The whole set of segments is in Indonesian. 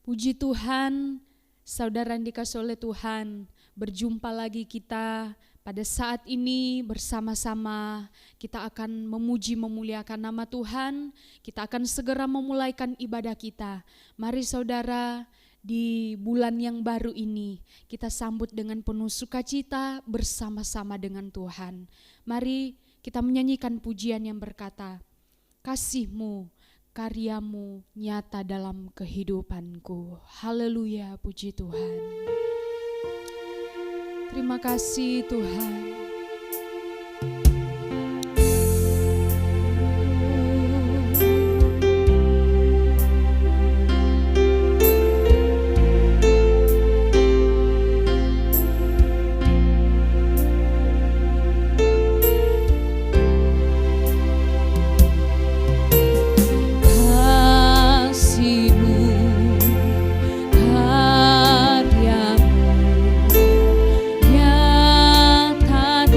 Puji Tuhan, saudara yang dikasihi oleh Tuhan, berjumpa lagi kita pada saat ini bersama-sama. Kita akan memuji memuliakan nama Tuhan, kita akan segera memulaikan ibadah kita. Mari saudara, di bulan yang baru ini kita sambut dengan penuh sukacita bersama-sama dengan Tuhan. Mari kita menyanyikan pujian yang berkata, kasih-Mu, karyamu nyata dalam kehidupanku. Haleluya, puji Tuhan. Terima kasih Tuhan. Karyamu nyata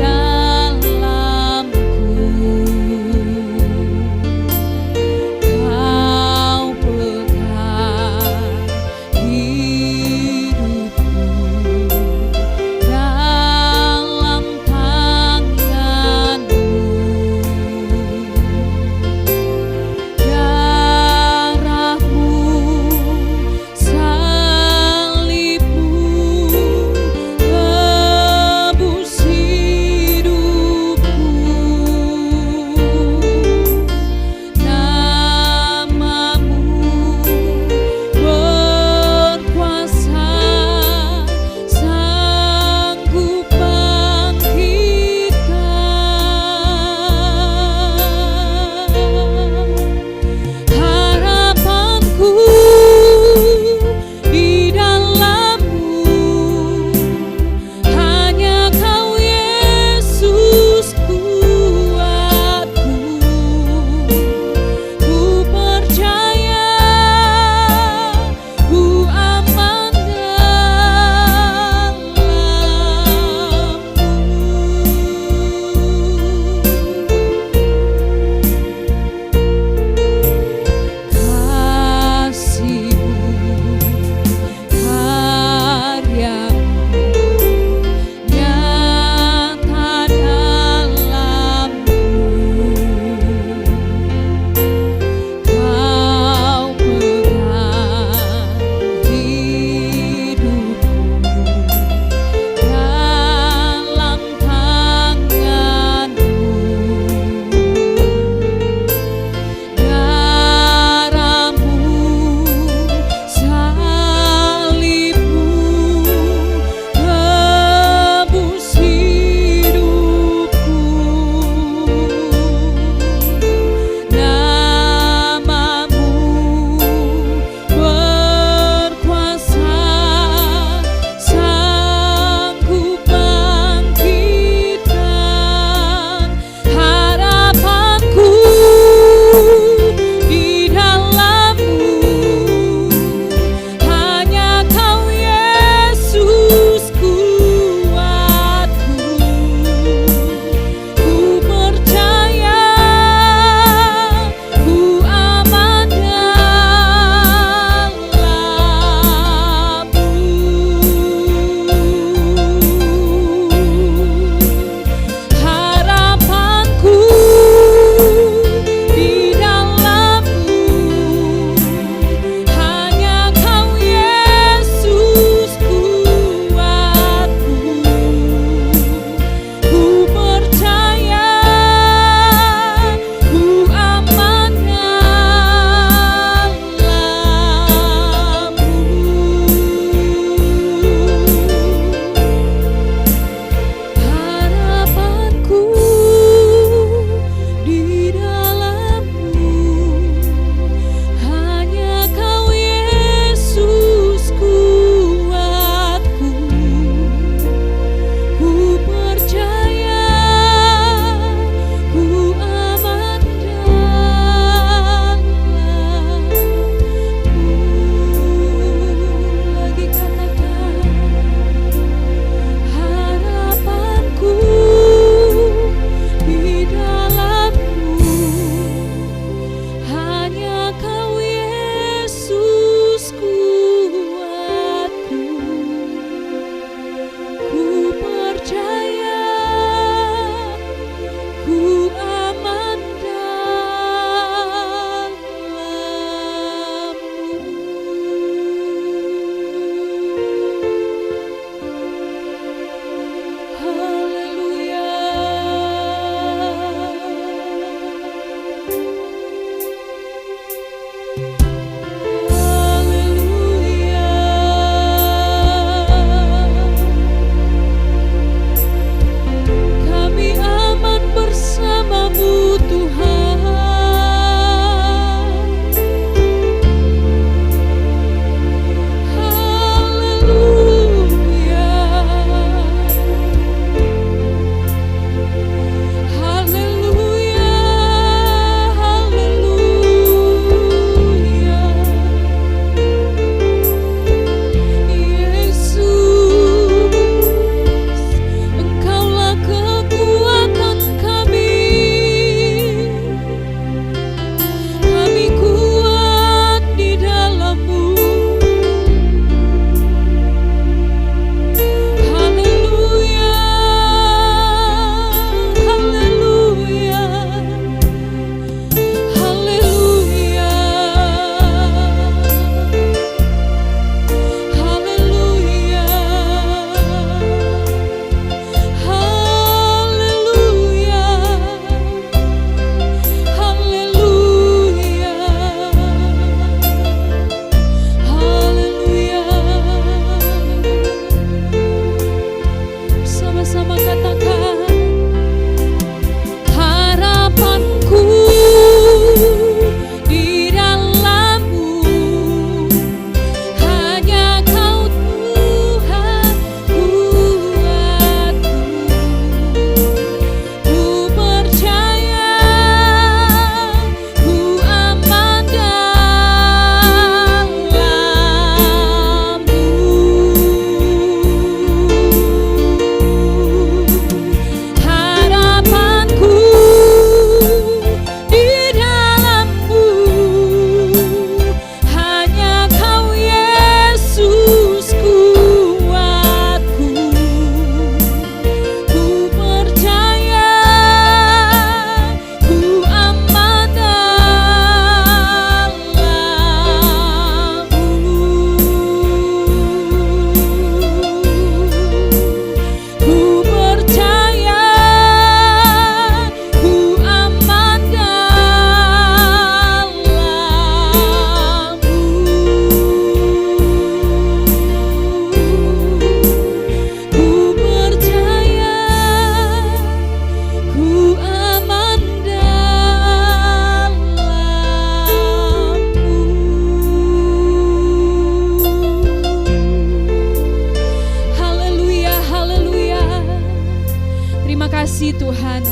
pagi Tuhan,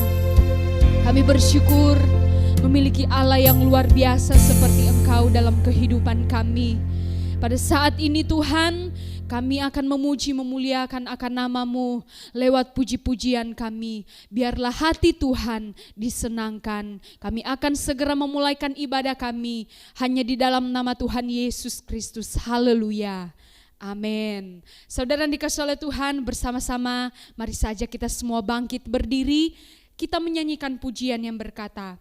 kami bersyukur memiliki Allah yang luar biasa seperti Engkau dalam kehidupan kami. Pada saat ini Tuhan, kami akan memuji memuliakan akan nama-Mu lewat puji-pujian kami. Biarlah hati Tuhan disenangkan. Kami akan segera memulaikan ibadah kami hanya di dalam nama Tuhan Yesus Kristus. Haleluya. Amin. Saudara yang dikasihi oleh Tuhan, bersama-sama mari saja kita semua bangkit berdiri. Kita menyanyikan pujian yang berkata,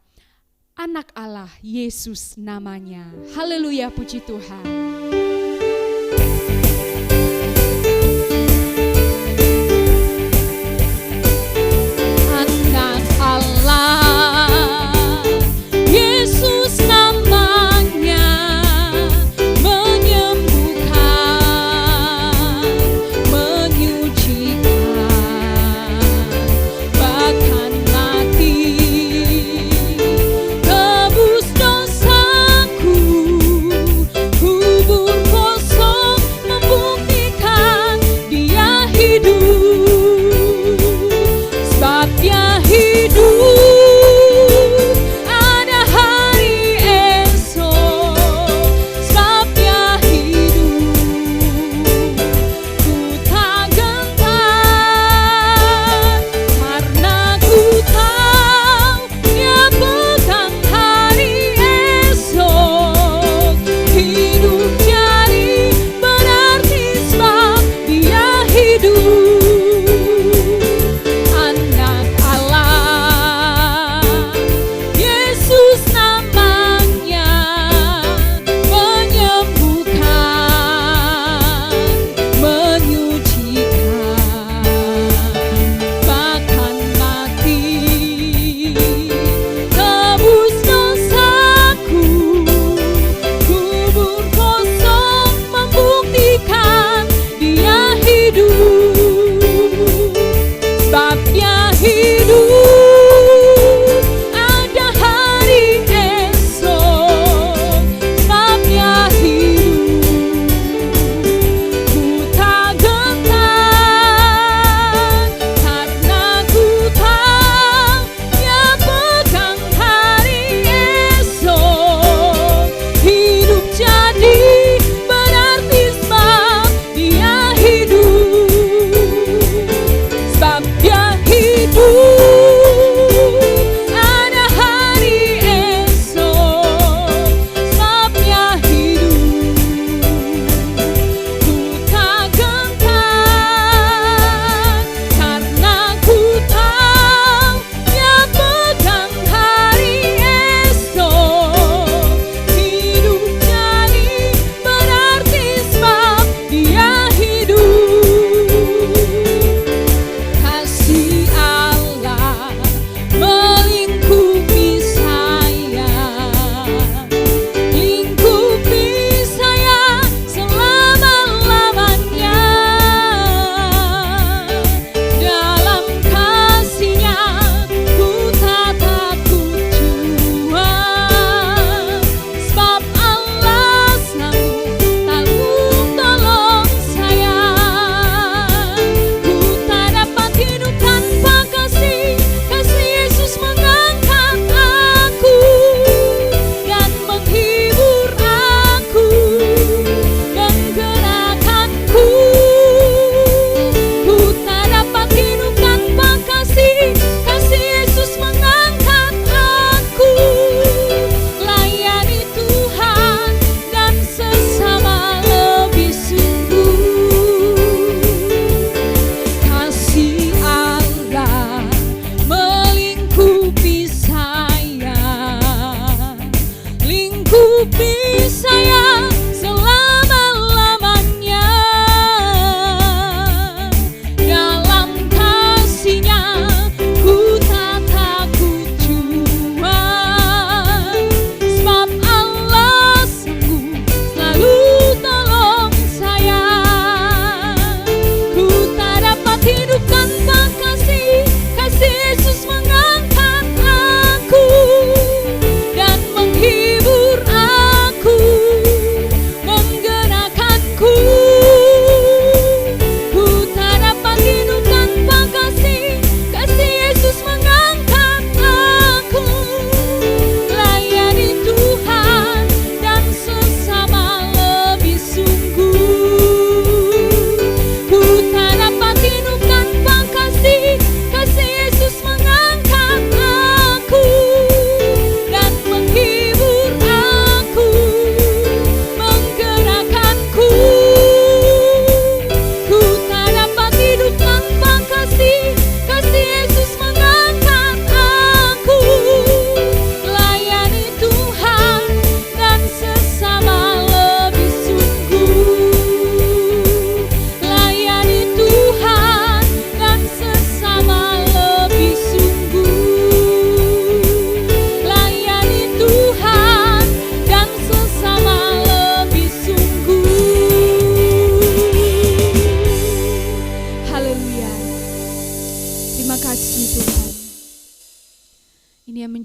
Anak Allah Yesus namanya. Haleluya, puji Tuhan. Dosaku kubur kosong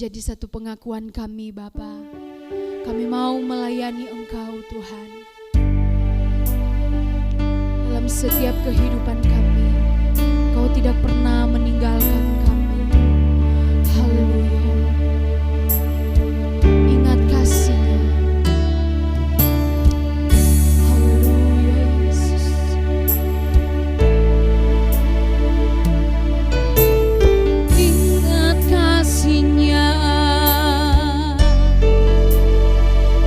menjadi satu pengakuan kami Bapa. Kami mau melayani Engkau Tuhan. Dalam setiap kehidupan kami, Engkau tidak pernah meninggalkan kami. Haleluya. Ingat kasih-Nya. Haleluya Yesus. Ingat kasih-Nya.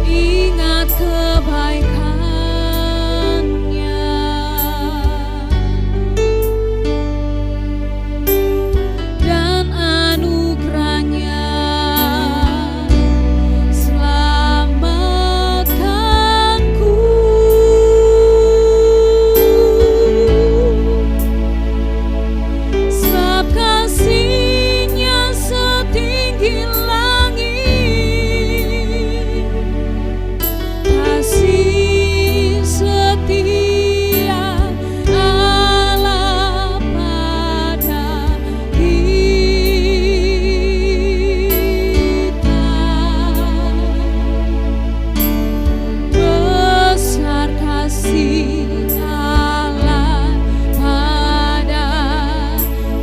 Ingat kebaikan-Nya. Dan anugerah-Nya selamatkanku. Sebab kasih-Nya setinggi langit, kasih setia Allah pada kita. Besar kasih Allah pada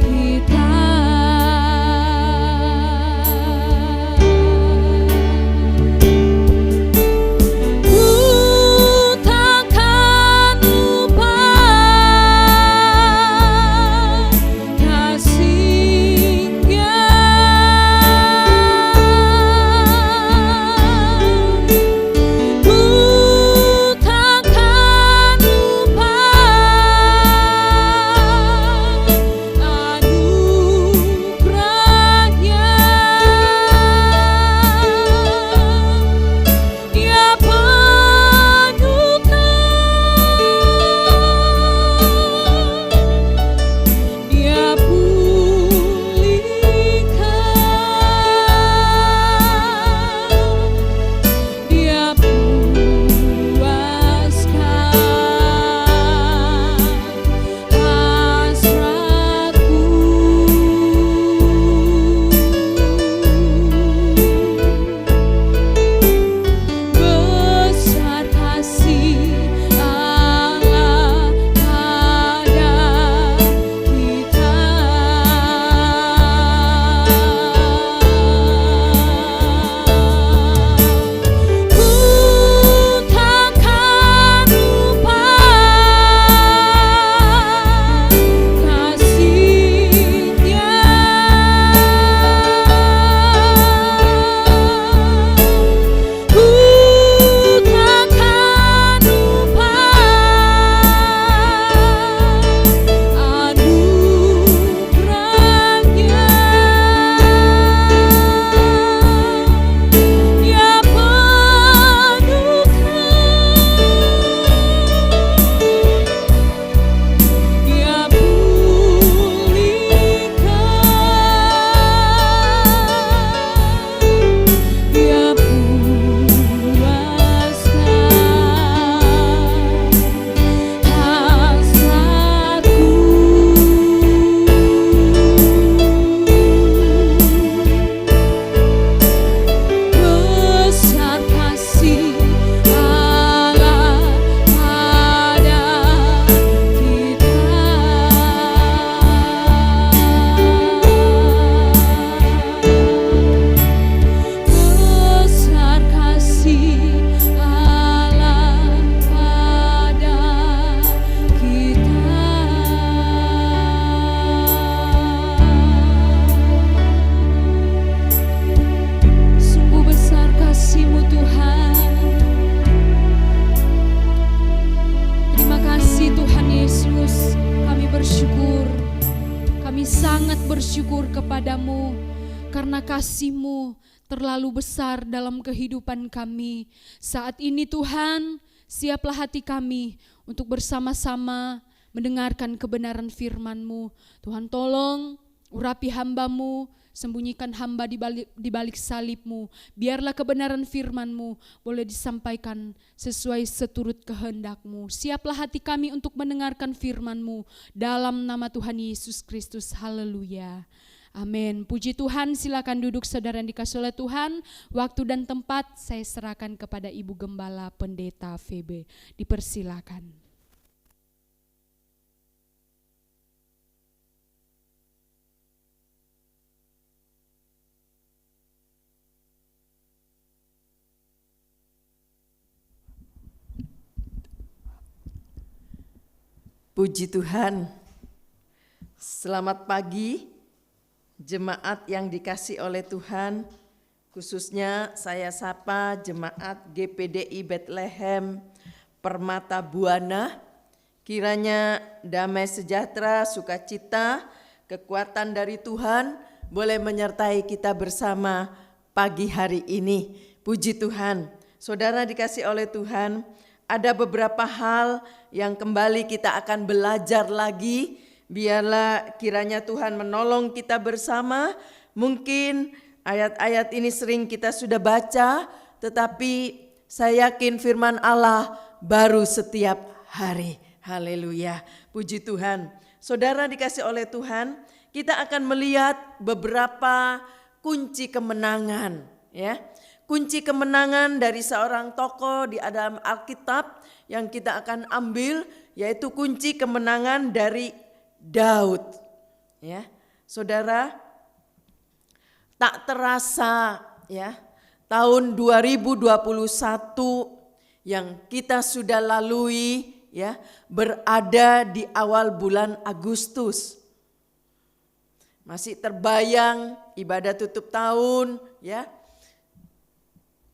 kita. Ku takkan lupa kasih-Nya. Ku takkan lupa anugerah-Nya. Dia penuhkan, Dia pulihkan, Dia puaskan hasratku. Besar kasih Allah pada kita. Ku takkan lupa kasih-Nya. Ku takkan lupa anugerah-Nya. Dia penuhkan, Dia pulihkan, Dia puaskan hasratku. Besar kasih Allah pada kita. Besar kasih Allah pada kita. Sungguh besar kasih-Mu Tuhan. Terima kasih Tuhan Yesus. Kami bersyukur. Kami sangat bersyukur kepadamu karena kasih-Mu terlalu besar dalam kehidupan kami. Saat ini Tuhan, siaplah hati kami untuk bersama-sama mendengarkan kebenaran firman-Mu. Tuhan tolong urapi hamba-Mu, sembunyikan hamba di balik salib-Mu. Biarlah kebenaran firman-Mu boleh disampaikan sesuai seturut kehendak-Mu. Siaplah hati kami untuk mendengarkan firman-Mu dalam nama Tuhan Yesus Kristus. Haleluya. Amin. Puji Tuhan, silakan duduk saudara yang dikasihi oleh Tuhan. Waktu dan tempat saya serahkan kepada Ibu Gembala Pendeta VB. Dipersilakan. Puji Tuhan. Selamat pagi jemaat yang dikasih oleh Tuhan, khususnya saya sapa jemaat GPDI Bethlehem Permata Buana. Kiranya damai sejahtera, sukacita, kekuatan dari Tuhan boleh menyertai kita bersama pagi hari ini. Puji Tuhan. Saudara dikasih oleh Tuhan, ada beberapa hal yang kembali kita akan belajar lagi. Biarlah kiranya Tuhan menolong kita bersama. Mungkin ayat-ayat ini sering kita sudah baca, tetapi saya yakin firman Allah baru setiap hari. Haleluya, puji Tuhan. Saudara dikasih oleh Tuhan, kita akan melihat beberapa kunci kemenangan, ya. Kunci kemenangan dari seorang tokoh di dalam Alkitab yang kita akan ambil, yaitu kunci kemenangan dari Daud. Ya, saudara, tak terasa ya tahun 2021 yang kita sudah lalui ya berada di awal bulan Agustus. Masih terbayang ibadah tutup tahun ya.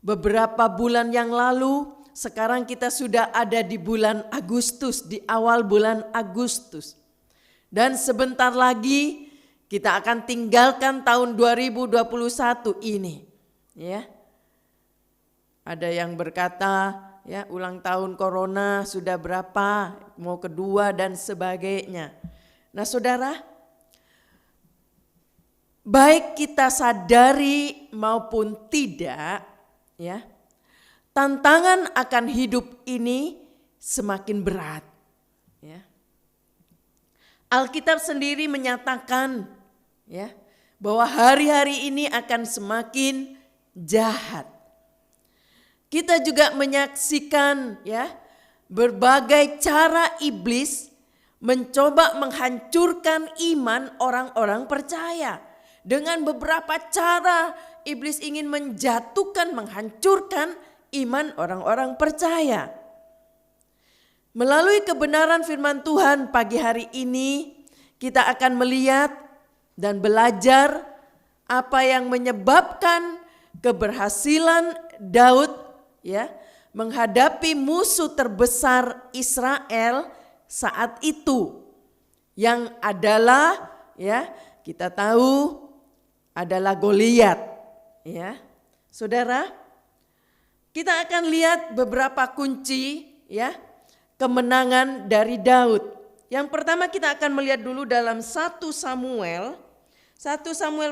Beberapa bulan yang lalu, sekarang kita sudah ada di bulan Agustus, di awal bulan Agustus. Dan sebentar lagi kita akan tinggalkan tahun 2021 ini. Ya. Ada yang berkata, ya, ulang tahun corona sudah berapa, mau kedua dan sebagainya. Nah, saudara, baik kita sadari maupun tidak, ya, tantangan akan hidup ini semakin berat. Ya. Alkitab sendiri menyatakan ya bahwa hari-hari ini akan semakin jahat. Kita juga menyaksikan ya berbagai cara iblis mencoba menghancurkan iman orang-orang percaya. Dengan beberapa cara iblis ingin menjatuhkan, menghancurkan iman orang-orang percaya. Melalui kebenaran firman Tuhan pagi hari ini, kita akan melihat dan belajar apa yang menyebabkan keberhasilan Daud ya menghadapi musuh terbesar Israel saat itu, yang adalah ya kita tahu adalah Goliat. Ya, saudara, kita akan lihat beberapa kunci ya kemenangan dari Daud. Yang pertama kita akan melihat dulu dalam 1 Samuel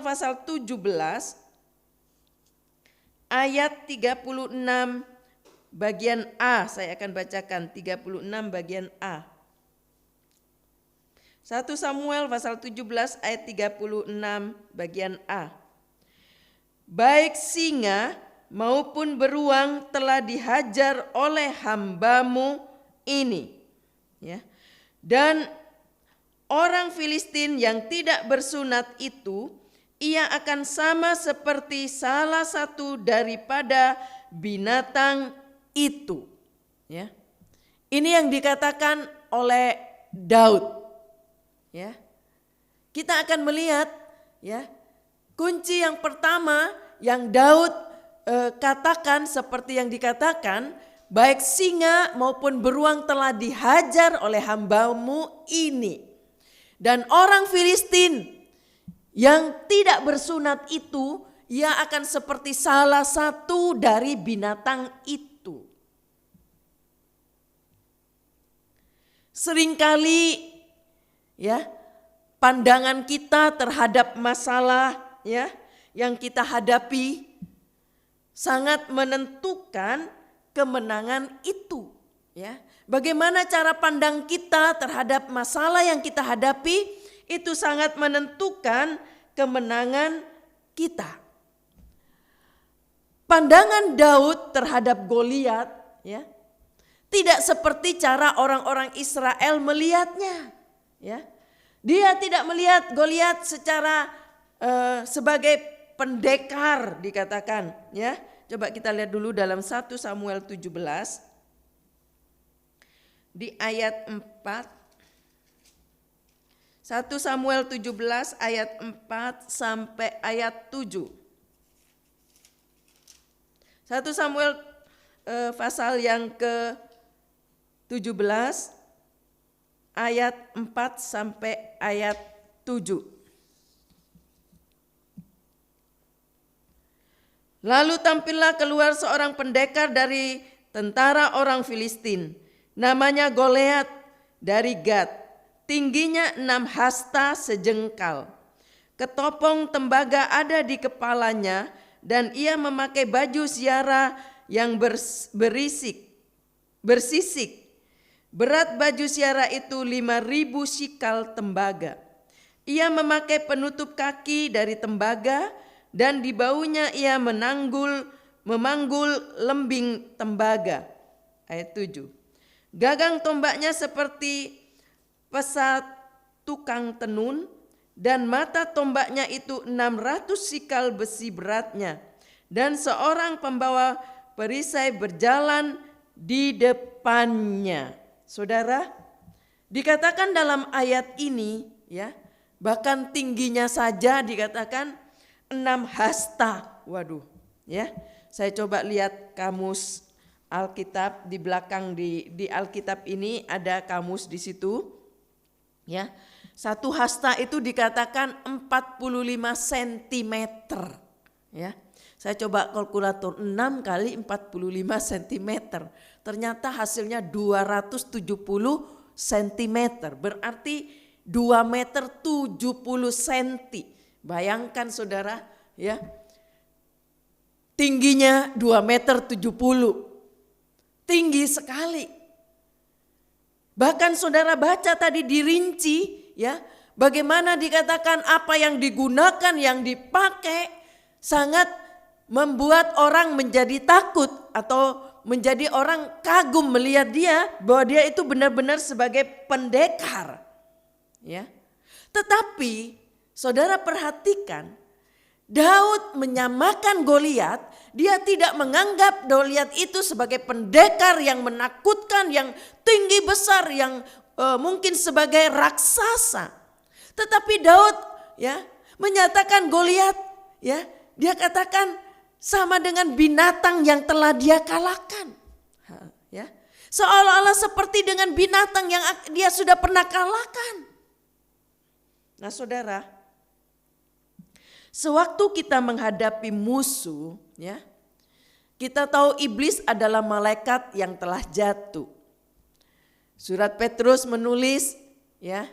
pasal 17 ayat 36 bagian A. Saya akan bacakan 36 bagian A. 1 Samuel pasal 17 ayat 36 bagian A. Baik singa maupun beruang telah dihajar oleh hambamu ini. Ya. Dan orang Filistin yang tidak bersunat itu, ia akan sama seperti salah satu daripada binatang itu. Ya. Ini yang dikatakan oleh Daud. Ya, kita akan melihat ya kunci yang pertama yang Daud katakan seperti yang dikatakan, baik singa maupun beruang telah dihajar oleh hambamu ini. Dan orang Filistin yang tidak bersunat itu, ia akan seperti salah satu dari binatang itu. Seringkali ya, pandangan kita terhadap masalah ya yang kita hadapi sangat menentukan kemenangan itu, ya. Bagaimana cara pandang kita terhadap masalah yang kita hadapi itu sangat menentukan kemenangan kita. Pandangan Daud terhadap Goliat ya, tidak seperti cara orang-orang Israel melihatnya. Ya. Dia tidak melihat Goliat secara sebagai pendekar dikatakan. Ya. Coba kita lihat dulu dalam 1 Samuel 17 di ayat 4. 1 Samuel 17 ayat 4 sampai ayat 7. 1 Samuel pasal yang ke-17 ayat 4 sampai ayat 7. Lalu tampillah keluar seorang pendekar dari tentara orang Filistin, namanya Goliat dari Gat, tingginya 6 hasta sejengkal. Ketopong tembaga ada di kepalanya dan ia memakai baju siara yang bersisik. Berat baju siara itu 5.000 sikal tembaga. Ia memakai penutup kaki dari tembaga dan di baunya ia memanggul lembing tembaga. Ayat 7. Gagang tombaknya seperti pesat tukang tenun dan mata tombaknya itu 600 sikal besi beratnya. Dan seorang pembawa perisai berjalan di depannya. Saudara, dikatakan dalam ayat ini ya, bahkan tingginya saja dikatakan 6 hasta. Waduh, ya. Saya coba lihat kamus Alkitab di belakang di Alkitab ini ada kamus di situ. Ya. 1 hasta itu dikatakan 45 cm. Ya. Saya coba kalkulator 6 kali 45 cm. Ternyata hasilnya 270 cm. Berarti 2 meter 70 cm. Bayangkan saudara ya. Tingginya 2 meter 70. Tinggi sekali. Bahkan saudara baca tadi dirinci ya. Bagaimana dikatakan apa yang digunakan, yang dipakai sangat membuat orang menjadi takut atau menjadi orang kagum melihat dia bahwa dia itu benar-benar sebagai pendekar. Ya. Tetapi saudara perhatikan, Daud menyamakan Goliat, dia tidak menganggap Goliat itu sebagai pendekar yang menakutkan, yang tinggi besar, yang mungkin sebagai raksasa. Tetapi Daud ya menyatakan Goliat ya, dia katakan sama dengan binatang yang telah dia kalahkan. Ya. Seolah-olah seperti dengan binatang yang dia sudah pernah kalahkan. Nah saudara, sewaktu kita menghadapi musuh, ya, kita tahu iblis adalah malaikat yang telah jatuh. Surat Petrus menulis, ya,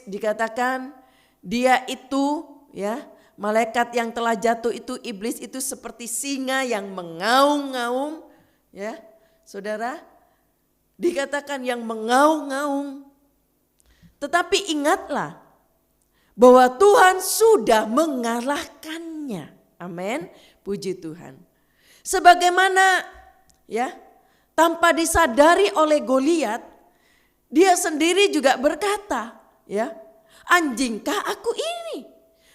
dikatakan dia itu, ya, malaikat yang telah jatuh itu, iblis itu seperti singa yang mengaung-ngaung, ya, saudara, dikatakan yang mengaung-ngaung. Tetapi ingatlah bahwa Tuhan sudah mengalahkannya. Amin. Puji Tuhan. Sebagaimana ya, tanpa disadari oleh Goliat, dia sendiri juga berkata, ya, anjingkah aku ini?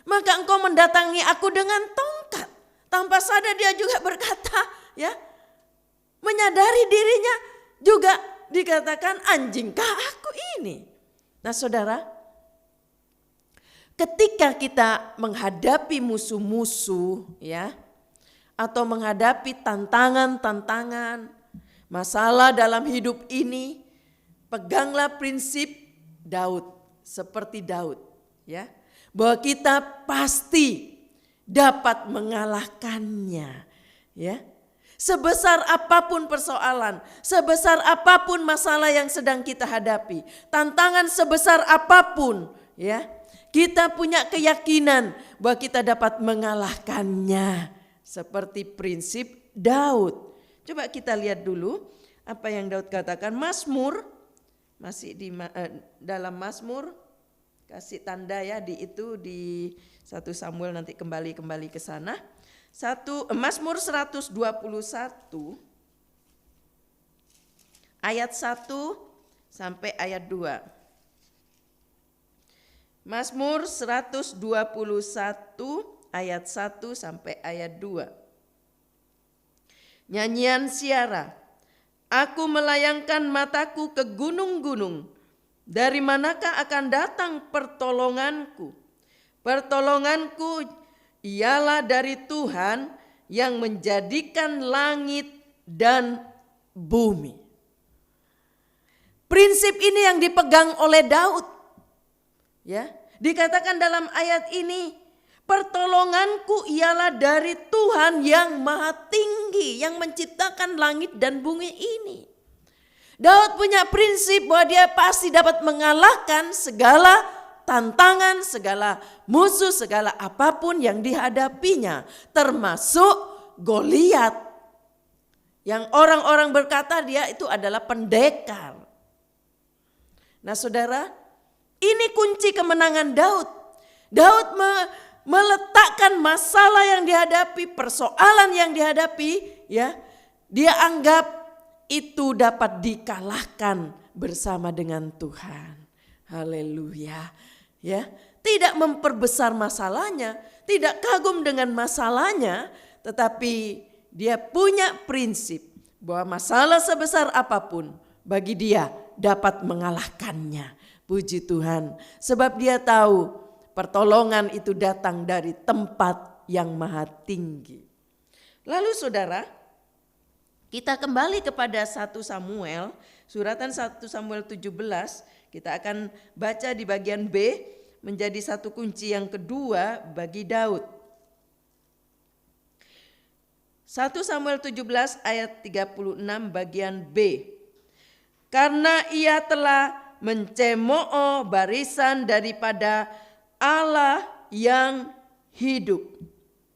Maka engkau mendatangi aku dengan tongkat. Tanpa sadar dia juga berkata, ya, menyadari dirinya juga dikatakan anjingkah aku ini? Nah saudara, ketika kita menghadapi musuh-musuh ya, atau menghadapi tantangan-tantangan, masalah dalam hidup ini, peganglah prinsip Daud, seperti Daud ya, bahwa kita pasti dapat mengalahkannya ya. Sebesar apapun persoalan, sebesar apapun masalah yang sedang kita hadapi, tantangan sebesar apapun ya, kita punya keyakinan bahwa kita dapat mengalahkannya seperti prinsip Daud. Coba kita lihat dulu apa yang Daud katakan. Mazmur, masih di dalam Mazmur kasih tanda ya di 1 Samuel, nanti kembali ke sana. Mazmur 121 ayat 1 sampai ayat 2. Mazmur 121 ayat 1 sampai ayat 2. Nyanyian Siara. Aku melayangkan mataku ke gunung-gunung. Dari manakah akan datang pertolonganku? Pertolonganku ialah dari Tuhan yang menjadikan langit dan bumi. Prinsip ini yang dipegang oleh Daud. Ya, dikatakan dalam ayat ini, pertolonganku ialah dari Tuhan yang maha tinggi, yang menciptakan langit dan bumi ini. Daud punya prinsip bahwa dia pasti dapat mengalahkan segala tantangan, segala musuh, segala apapun yang dihadapinya, termasuk Goliat. Yang orang-orang berkata dia itu adalah pendekar. Nah saudara, ini kunci kemenangan Daud. Daud meletakkan masalah yang dihadapi, persoalan yang dihadapi, ya, dia anggap itu dapat dikalahkan bersama dengan Tuhan. Haleluya. Ya, tidak memperbesar masalahnya, tidak kagum dengan masalahnya, tetapi dia punya prinsip bahwa masalah sebesar apapun bagi dia dapat mengalahkannya. Puji Tuhan, sebab dia tahu pertolongan itu datang dari tempat yang maha tinggi. Lalu saudara, kita kembali kepada 1 Samuel, suratan 1 Samuel 17, kita akan baca di bagian B, menjadi satu kunci yang kedua bagi Daud. 1 Samuel 17 ayat 36 bagian B. Karena ia telah mencemooh barisan daripada Allah yang hidup.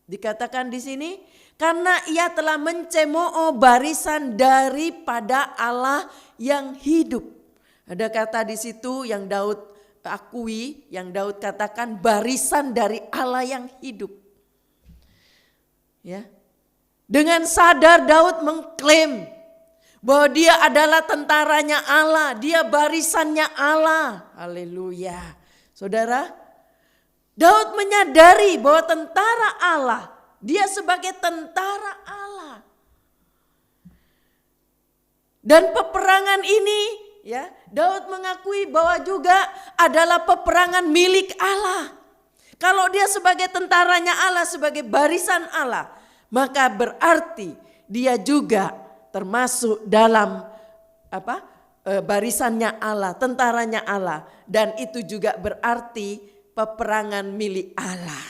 Dikatakan di sini, karena ia telah mencemooh barisan daripada Allah yang hidup. Ada kata di situ yang Daud akui, yang Daud katakan barisan dari Allah yang hidup. Ya. Dengan sadar Daud mengklaim bahwa dia adalah tentaranya Allah, dia barisannya Allah. Haleluya. Saudara, Daud menyadari bahwa tentara Allah, dia sebagai tentara Allah. Dan peperangan ini, ya, Daud mengakui bahwa juga adalah peperangan milik Allah. Kalau dia sebagai tentaranya Allah, sebagai barisan Allah, maka berarti dia juga termasuk dalam barisannya Allah, tentaranya Allah, dan itu juga berarti peperangan milik Allah.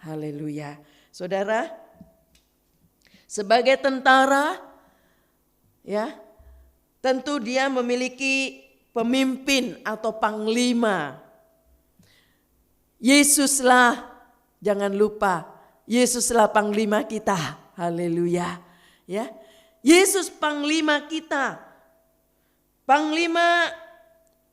Haleluya. Saudara, sebagai tentara, ya, tentu dia memiliki pemimpin atau panglima. Yesuslah, jangan lupa, Yesuslah panglima kita. Haleluya. Ya, Yesus panglima kita. Panglima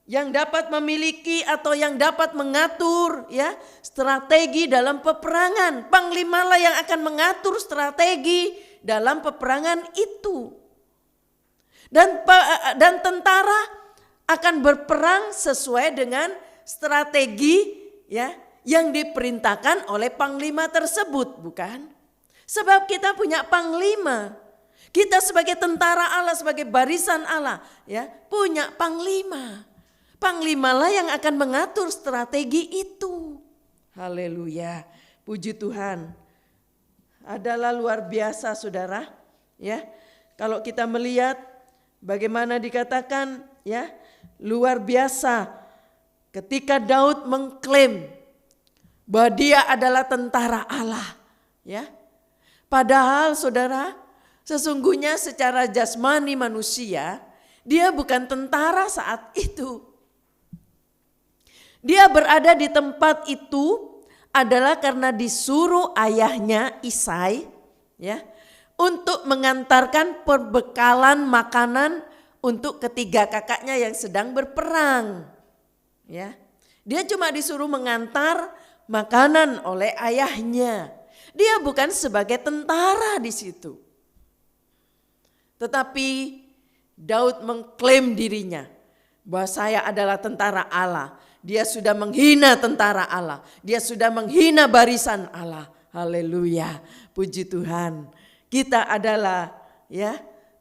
yang dapat memiliki atau yang dapat mengatur, ya, strategi dalam peperangan. Panglima lah yang akan mengatur strategi dalam peperangan itu. Dan tentara akan berperang sesuai dengan strategi, ya, yang diperintahkan oleh panglima tersebut, bukan? Sebab kita punya panglima. Kita sebagai tentara Allah, sebagai barisan Allah, ya, punya panglima. Panglimalah yang akan mengatur strategi itu. Haleluya. Puji Tuhan. Adalah luar biasa saudara. Ya, kalau kita melihat bagaimana dikatakan, ya, luar biasa ketika Daud mengklaim bahwa dia adalah tentara Allah. Ya, padahal saudara, sesungguhnya secara jasmani manusia, dia bukan tentara saat itu. Dia berada di tempat itu adalah karena disuruh ayahnya Isai, ya, untuk mengantarkan perbekalan makanan untuk ketiga kakaknya yang sedang berperang. Ya. Dia cuma disuruh mengantar makanan oleh ayahnya. Dia bukan sebagai tentara di situ. Tetapi Daud mengklaim dirinya bahwa saya adalah tentara Allah. Dia sudah menghina tentara Allah. Dia sudah menghina barisan Allah. Haleluya. Puji Tuhan. Kita adalah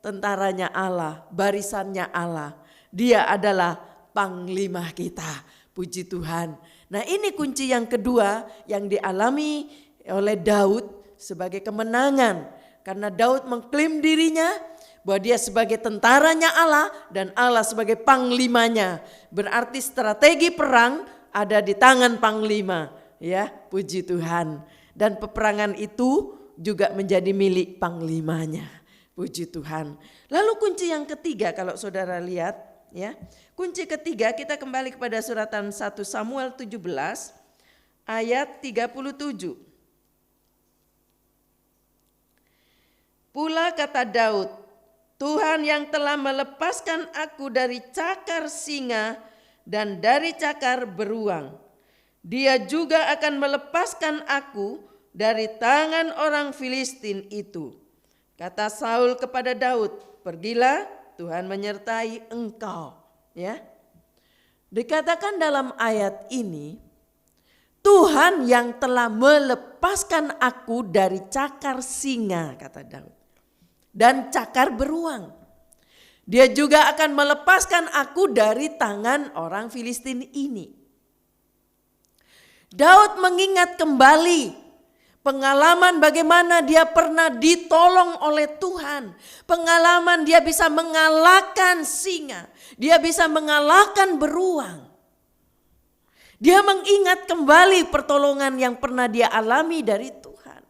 tentaranya Allah, barisannya Allah. Dia adalah panglima kita. Puji Tuhan. Nah, ini kunci yang kedua yang dialami oleh Daud sebagai kemenangan. Karena Daud mengklaim dirinya bahwa dia sebagai tentaranya Allah dan Allah sebagai panglimanya. Berarti strategi perang ada di tangan panglima. Ya, puji Tuhan. Dan peperangan itu juga menjadi milik panglimanya. Puji Tuhan. Lalu kunci yang ketiga kalau saudara lihat, ya. Kunci ketiga kita kembali kepada suratan 1 Samuel 17 ayat 37. Pula kata Daud, Tuhan yang telah melepaskan aku dari cakar singa dan dari cakar beruang. Dia juga akan melepaskan aku dari tangan orang Filistin itu. Kata Saul kepada Daud, pergilah, Tuhan menyertai engkau. Ya, dikatakan dalam ayat ini, Tuhan yang telah melepaskan aku dari cakar singa, kata Daud, dan cakar beruang. Dia juga akan melepaskan aku dari tangan orang Filistin ini. Daud mengingat kembali pengalaman bagaimana dia pernah ditolong oleh Tuhan. Pengalaman dia bisa mengalahkan singa. Dia bisa mengalahkan beruang. Dia mengingat kembali pertolongan yang pernah dia alami dari Tuhan.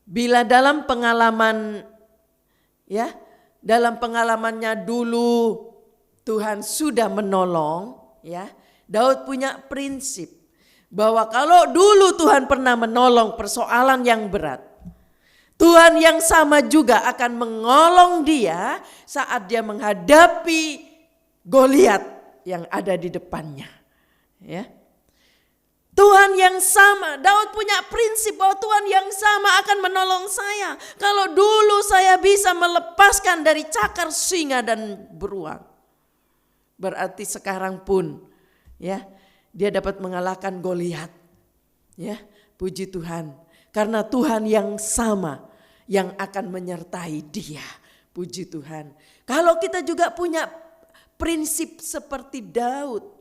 Bila dalam pengalaman, dalam pengalamannya dulu Tuhan sudah menolong, Daud punya prinsip bahwa kalau dulu Tuhan pernah menolong persoalan yang berat, Tuhan yang sama juga akan menolong dia saat dia menghadapi Goliat yang ada di depannya. Ya. Tuhan yang sama, Daud punya prinsip bahwa Tuhan yang sama akan menolong saya. Kalau dulu saya bisa melepaskan dari cakar singa dan beruang, berarti sekarang pun dia dapat mengalahkan Goliat. Ya, puji Tuhan. Karena Tuhan yang sama yang akan menyertai dia. Puji Tuhan. Kalau kita juga punya prinsip seperti Daud.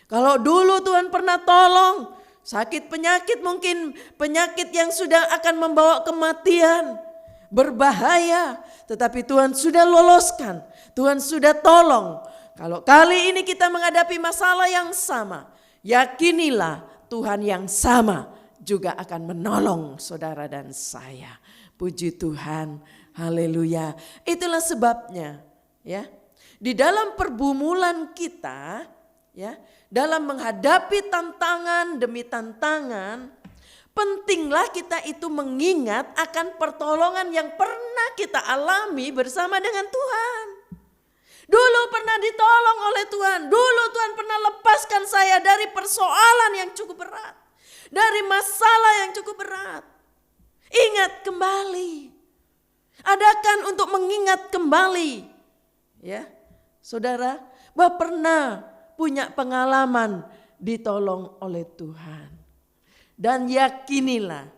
Kalau dulu Tuhan pernah tolong, sakit penyakit mungkin penyakit yang sudah akan membawa kematian, berbahaya, tetapi Tuhan sudah loloskan, Tuhan sudah tolong. Kalau kali ini kita menghadapi masalah yang sama, yakinilah Tuhan yang sama juga akan menolong saudara dan saya. Puji Tuhan, haleluya. Itulah sebabnya di dalam pergumulan kita, dalam menghadapi tantangan demi tantangan, pentinglah kita itu mengingat akan pertolongan yang pernah kita alami bersama dengan Tuhan. Dulu pernah ditolong oleh Tuhan. Dulu Tuhan pernah lepaskan saya dari persoalan yang cukup berat. Dari masalah yang cukup berat. Ingat kembali. Adakan untuk mengingat kembali. Ya, saudara, bahwa pernah punya pengalaman ditolong oleh Tuhan. Dan yakinilah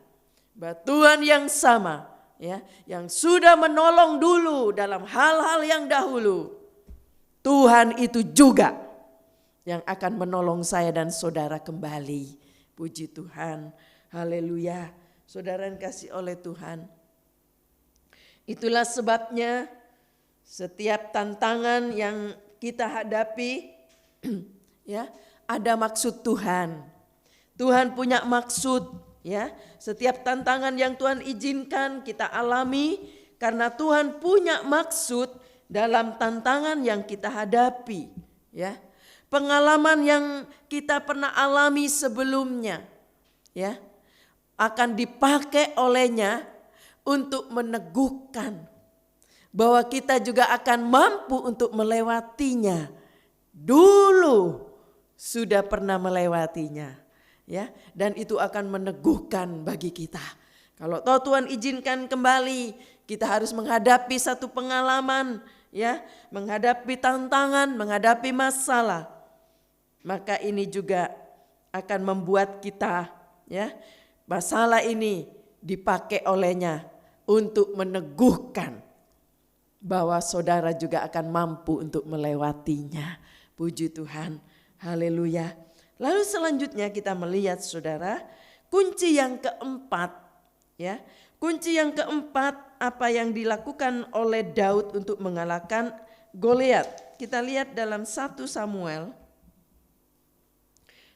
bahwa Tuhan yang sama, yang sudah menolong dulu dalam hal-hal yang dahulu, Tuhan itu juga yang akan menolong saya dan saudara kembali. Puji Tuhan. Haleluya. Saudara yang kasih oleh Tuhan. Itulah sebabnya setiap tantangan yang kita hadapi ada maksud Tuhan. Tuhan punya maksud, Setiap tantangan yang Tuhan izinkan kita alami karena Tuhan punya maksud dalam tantangan yang kita hadapi, Pengalaman yang kita pernah alami sebelumnya, akan dipakai olehnya untuk meneguhkan bahwa kita juga akan mampu untuk melewatinya dulu sudah pernah melewatinya, ya, dan itu akan meneguhkan bagi kita. Kalau toh Tuhan izinkan kembali, kita harus menghadapi satu pengalaman, ya, menghadapi tantangan, menghadapi masalah. Maka ini juga akan membuat kita, ya, masalah ini dipakai olehnya untuk meneguhkan bahwa saudara juga akan mampu untuk melewatinya. Puji Tuhan, haleluya. Lalu selanjutnya kita melihat saudara, kunci yang keempat, ya, kunci yang keempat apa yang dilakukan oleh Daud untuk mengalahkan Goliat. Kita lihat dalam 1 Samuel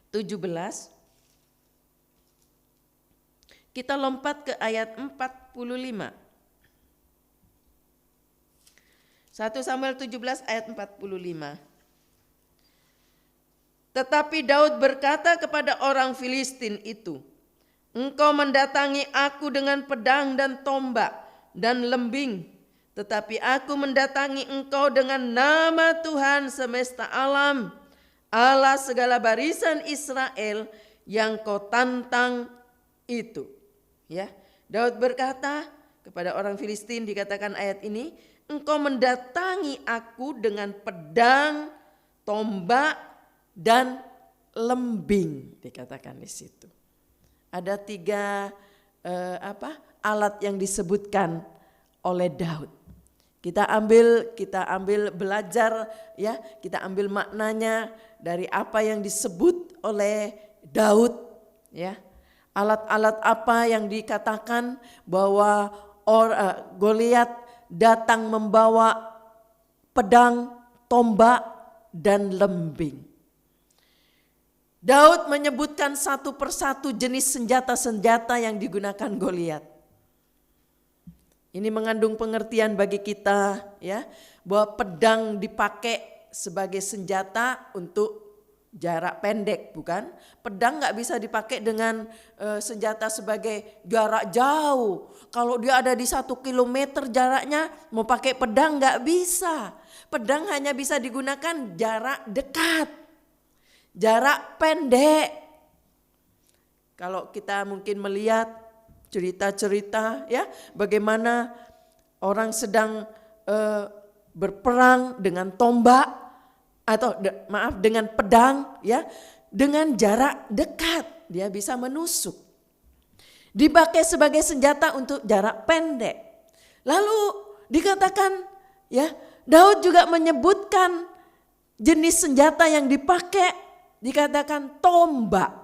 17. Kita lompat ke ayat 45. 1 Samuel 17 ayat 45. Tetapi Daud berkata kepada orang Filistin itu, engkau mendatangi aku dengan pedang dan tombak dan lembing, tetapi aku mendatangi engkau dengan nama Tuhan semesta alam, Allah segala barisan Israel yang kau tantang itu. Ya, Daud berkata kepada orang Filistin, dikatakan ayat ini, engkau mendatangi aku dengan pedang, tombak, dan lembing, dikatakan di situ. Ada 3 alat yang disebutkan oleh Daud. Kita ambil belajar, ya, kita ambil maknanya dari apa yang disebut oleh Daud, ya. Alat-alat apa yang dikatakan bahwa Goliat datang membawa pedang, tombak, dan lembing. Daud menyebutkan satu persatu jenis senjata-senjata yang digunakan Goliat. Ini mengandung pengertian bagi kita, ya, bahwa pedang dipakai sebagai senjata untuk jarak pendek, bukan? Pedang nggak bisa dipakai dengan senjata sebagai jarak jauh. Kalau dia ada di 1 kilometer jaraknya, mau pakai pedang nggak bisa. Pedang hanya bisa digunakan jarak dekat, jarak pendek. Kalau kita mungkin melihat cerita-cerita, ya, bagaimana orang sedang berperang dengan tombak atau dengan pedang, ya, dengan jarak dekat dia bisa menusuk. Dipakai sebagai senjata untuk jarak pendek. Lalu dikatakan, ya, Daud juga menyebutkan jenis senjata yang dipakai, dikatakan tombak.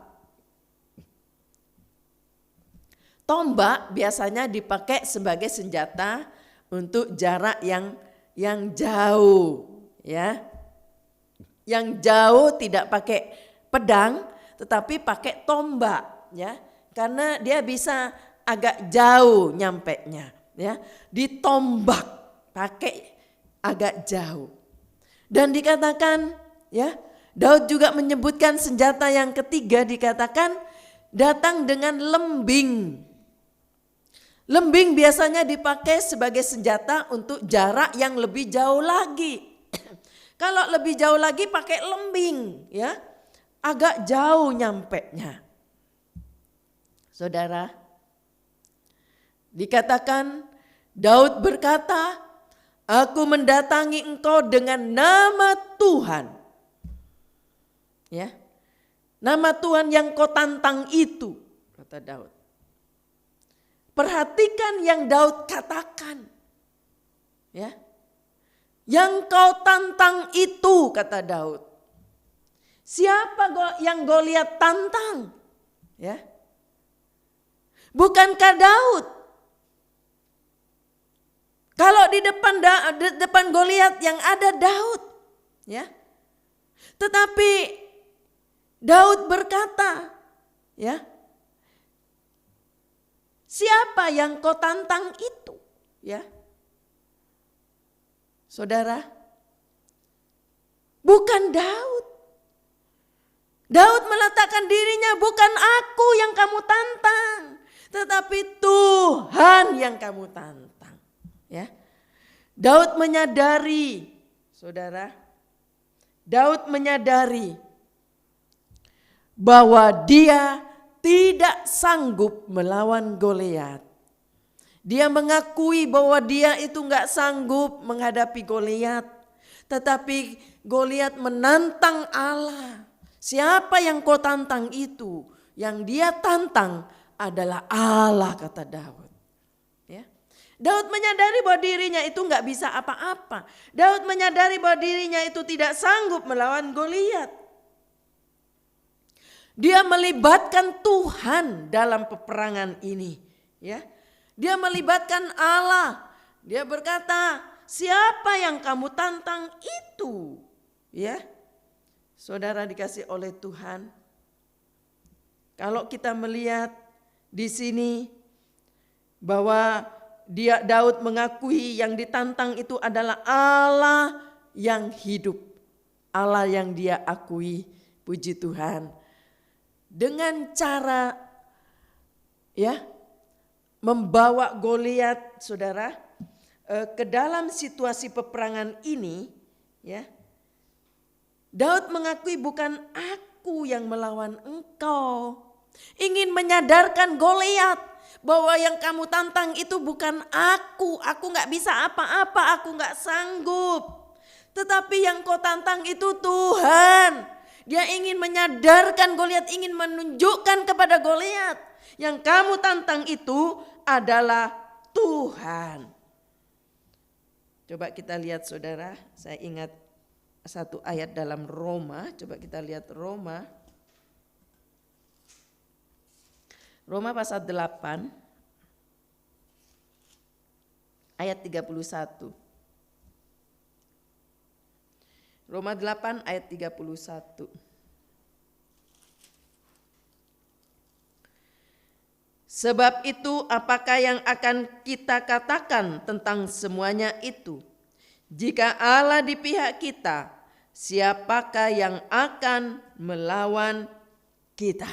Tombak biasanya dipakai sebagai senjata untuk jarak yang jauh, ya. Yang jauh tidak pakai pedang, tetapi pakai tombak, ya. Karena dia bisa agak jauh nyampenya, ya. Ditombak, pakai agak jauh. Dan dikatakan, ya, Daud juga menyebutkan senjata yang ketiga, dikatakan datang dengan lembing. Lembing biasanya dipakai sebagai senjata untuk jarak yang lebih jauh lagi. Kalau lebih jauh lagi pakai lembing, ya, agak jauh nyampenya. Saudara, dikatakan Daud berkata, aku mendatangi engkau dengan nama Tuhan. Ya, nama Tuhan yang kau tantang itu, kata Daud. Perhatikan yang Daud katakan, ya, yang kau tantang itu, kata Daud. Siapa yang Goliat tantang? Ya, bukankah Daud? Kalau di depan Goliat yang ada Daud, ya. Tetapi Daud berkata, ya, siapa yang kau tantang itu, ya. Saudara, bukan Daud. Daud meletakkan dirinya, bukan aku yang kamu tantang, tetapi Tuhan yang kamu tantang, ya. Daud menyadari, saudara, Daud menyadari bahwa dia tidak sanggup melawan Goliat. Dia mengakui bahwa dia itu enggak sanggup menghadapi Goliat. Tetapi Goliat menantang Allah. Siapa yang kau tantang itu? Yang dia tantang adalah Allah, kata Daud. Ya. Daud menyadari bahwa dirinya itu enggak bisa apa-apa. Daud menyadari bahwa dirinya itu tidak sanggup melawan Goliat. Dia melibatkan Tuhan dalam peperangan ini. Ya. Dia melibatkan Allah. Dia berkata, siapa yang kamu tantang itu? Ya. Saudara dikasih oleh Tuhan. Kalau kita melihat di sini bahwa Daud mengakui yang ditantang itu adalah Allah yang hidup. Allah yang dia akui, puji Tuhan. Dengan cara membawa Goliat, saudara, ke dalam situasi peperangan ini, Daud mengakui bukan aku yang melawan engkau. Ingin menyadarkan Goliat bahwa yang kamu tantang itu bukan aku gak bisa apa-apa, aku gak sanggup. Tetapi yang kau tantang itu Tuhan. Dia ingin menyadarkan Goliat, ingin menunjukkan kepada Goliat, yang kamu tantang itu adalah Tuhan. Coba kita lihat saudara, saya ingat satu ayat dalam Roma, coba kita lihat Roma pasal 8 ayat 31. Roma 8 ayat 31. Sebab itu apakah yang akan kita katakan tentang semuanya itu? Jika Allah di pihak kita, siapakah yang akan melawan kita?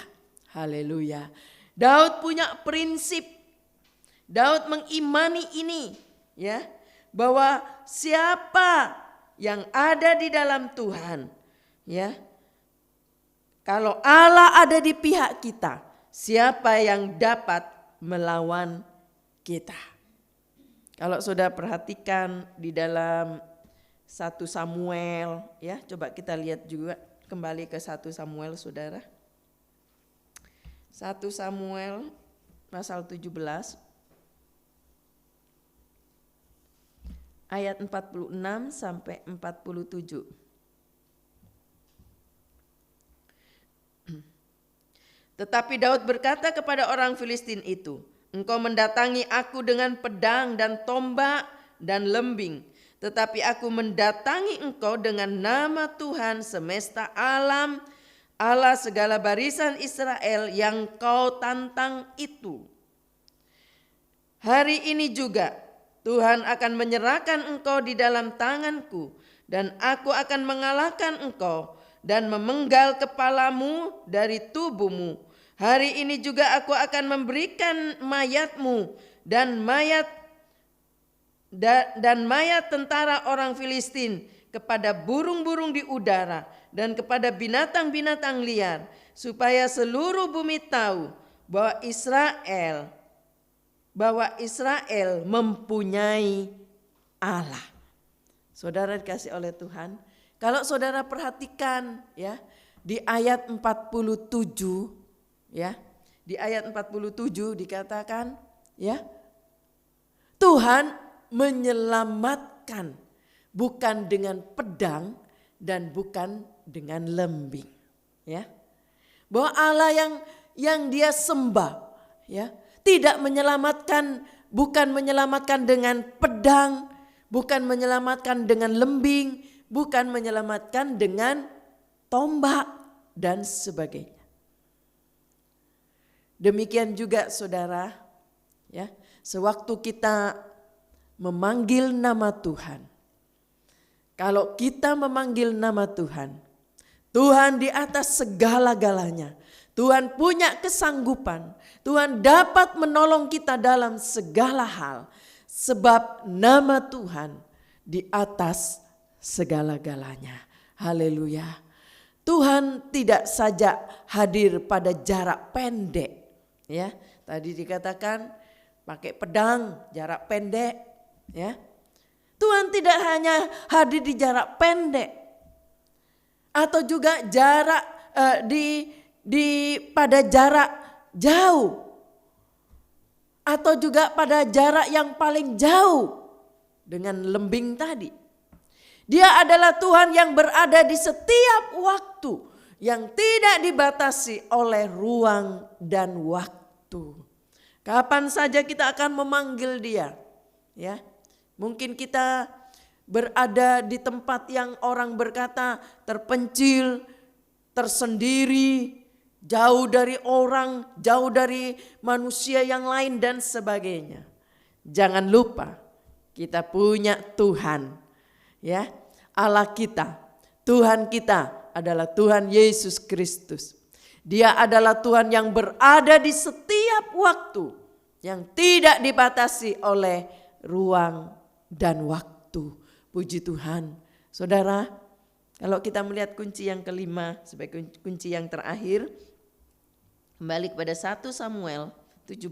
Haleluya. Daud punya prinsip. Daud mengimani ini, bahwa siapa yang ada di dalam Tuhan, kalau Allah ada di pihak kita, siapa yang dapat melawan kita? Kalau saudara perhatikan di dalam 1 Samuel, coba kita lihat juga kembali ke 1 Samuel saudara. 1 Samuel pasal 17 ayat 46 sampai 47. Tetapi Daud berkata kepada orang Filistin itu, engkau mendatangi aku dengan pedang dan tombak dan lembing, tetapi aku mendatangi engkau dengan nama Tuhan semesta alam, Allah segala barisan Israel yang kau tantang itu. Hari ini juga Tuhan akan menyerahkan engkau di dalam tanganku, dan aku akan mengalahkan engkau dan memenggal kepalamu dari tubuhmu. Hari ini juga aku akan memberikan mayatmu dan mayat tentara orang Filistin kepada burung-burung di udara dan kepada binatang-binatang liar, supaya seluruh bumi tahu bahwa Israel mempunyai Allah. Saudara dikasih oleh Tuhan, kalau saudara perhatikan di ayat 47, di ayat 47 dikatakan Tuhan menyelamatkan bukan dengan pedang dan bukan dengan lembing, bahwa Allah yang dia sembah, tidak menyelamatkan, bukan menyelamatkan dengan pedang, bukan menyelamatkan dengan lembing, bukan menyelamatkan dengan tombak dan sebagainya. Demikian juga saudara, sewaktu kita memanggil nama Tuhan, kalau kita memanggil nama Tuhan, Tuhan di atas segala-galanya, Tuhan punya kesanggupan, Tuhan dapat menolong kita dalam segala hal, sebab nama Tuhan di atas segala-galanya. Haleluya. Tuhan tidak saja hadir pada jarak pendek. Ya, tadi dikatakan pakai pedang jarak pendek, ya. Tuhan tidak hanya hadir di jarak pendek atau juga jarak pada jarak jauh atau juga pada jarak yang paling jauh dengan lembing tadi. Dia adalah Tuhan yang berada di setiap waktu, yang tidak dibatasi oleh ruang dan waktu. Kapan saja kita akan memanggil Dia, ya. Mungkin kita berada di tempat yang orang berkata terpencil, tersendiri, jauh dari orang, jauh dari manusia yang lain dan sebagainya. Jangan lupa kita punya Tuhan, ya. Allah kita, Tuhan kita adalah Tuhan Yesus Kristus. Dia adalah Tuhan yang berada di setiap waktu, yang tidak dibatasi oleh ruang dan waktu. Puji Tuhan. Saudara, kalau kita melihat kunci yang kelima sebagai kunci yang terakhir, kembali kepada 1 Samuel 17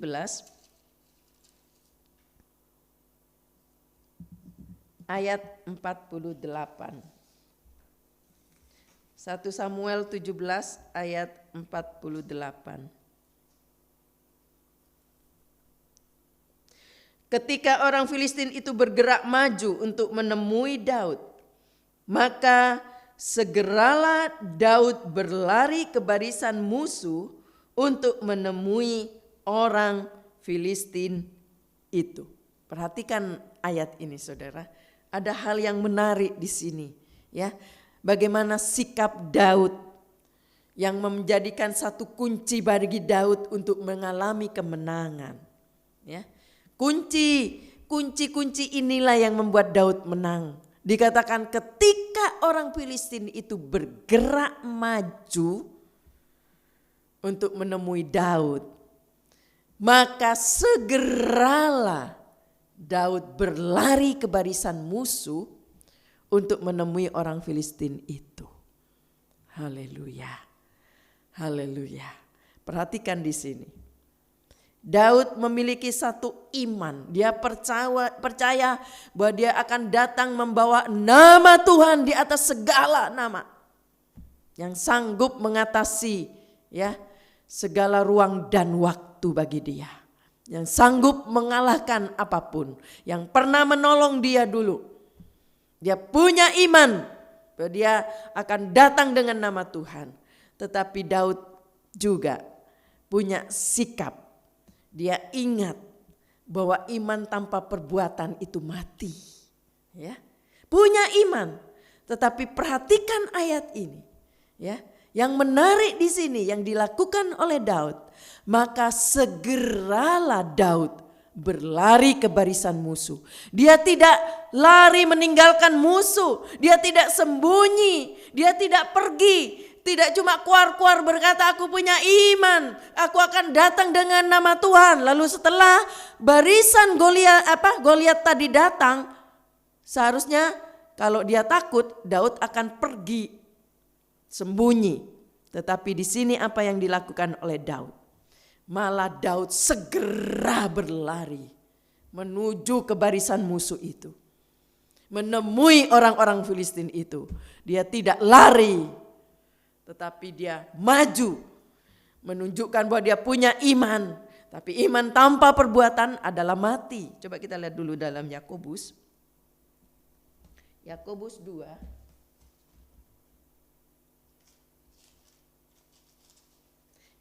ayat 48. 1 Samuel 17 ayat 48. Ketika orang Filistin itu bergerak maju untuk menemui Daud, maka segeralah Daud berlari ke barisan musuh untuk menemui orang Filistin itu. Perhatikan ayat ini, saudara. Ada hal yang menarik di sini, ya. Bagaimana sikap Daud yang menjadikan satu kunci bagi Daud untuk mengalami kemenangan, ya. Kunci inilah yang membuat Daud menang. Dikatakan ketika orang Filistin itu bergerak maju untuk menemui Daud, maka segeralah Daud berlari ke barisan musuh untuk menemui orang Filistin itu. Haleluya. Haleluya. Perhatikan di sini. Daud memiliki satu iman. Dia percaya bahwa dia akan datang membawa nama Tuhan di atas segala nama, yang sanggup mengatasi, ya, segala ruang dan waktu bagi dia, yang sanggup mengalahkan apapun, yang pernah menolong dia dulu. Dia punya iman bahwa dia akan datang dengan nama Tuhan. Tetapi Daud juga punya sikap. Dia ingat bahwa iman tanpa perbuatan itu mati. Ya, punya iman. Tetapi perhatikan ayat ini, ya. Yang menarik di sini yang dilakukan oleh Daud, maka segeralah Daud berlari ke barisan musuh. Dia tidak lari meninggalkan musuh, dia tidak sembunyi, dia tidak pergi. Tidak cuma keluar-keluar berkata aku punya iman, aku akan datang dengan nama Tuhan. Lalu setelah barisan Goliat tadi datang, seharusnya kalau dia takut Daud akan pergi sembunyi. Tetapi di sini apa yang dilakukan oleh Daud? Malah Daud segera berlari menuju ke barisan musuh itu, menemui orang-orang Filistin itu. Dia tidak lari, tetapi dia maju, menunjukkan bahwa dia punya iman. Tapi iman tanpa perbuatan adalah mati. Coba kita lihat dulu dalam Yakobus 2.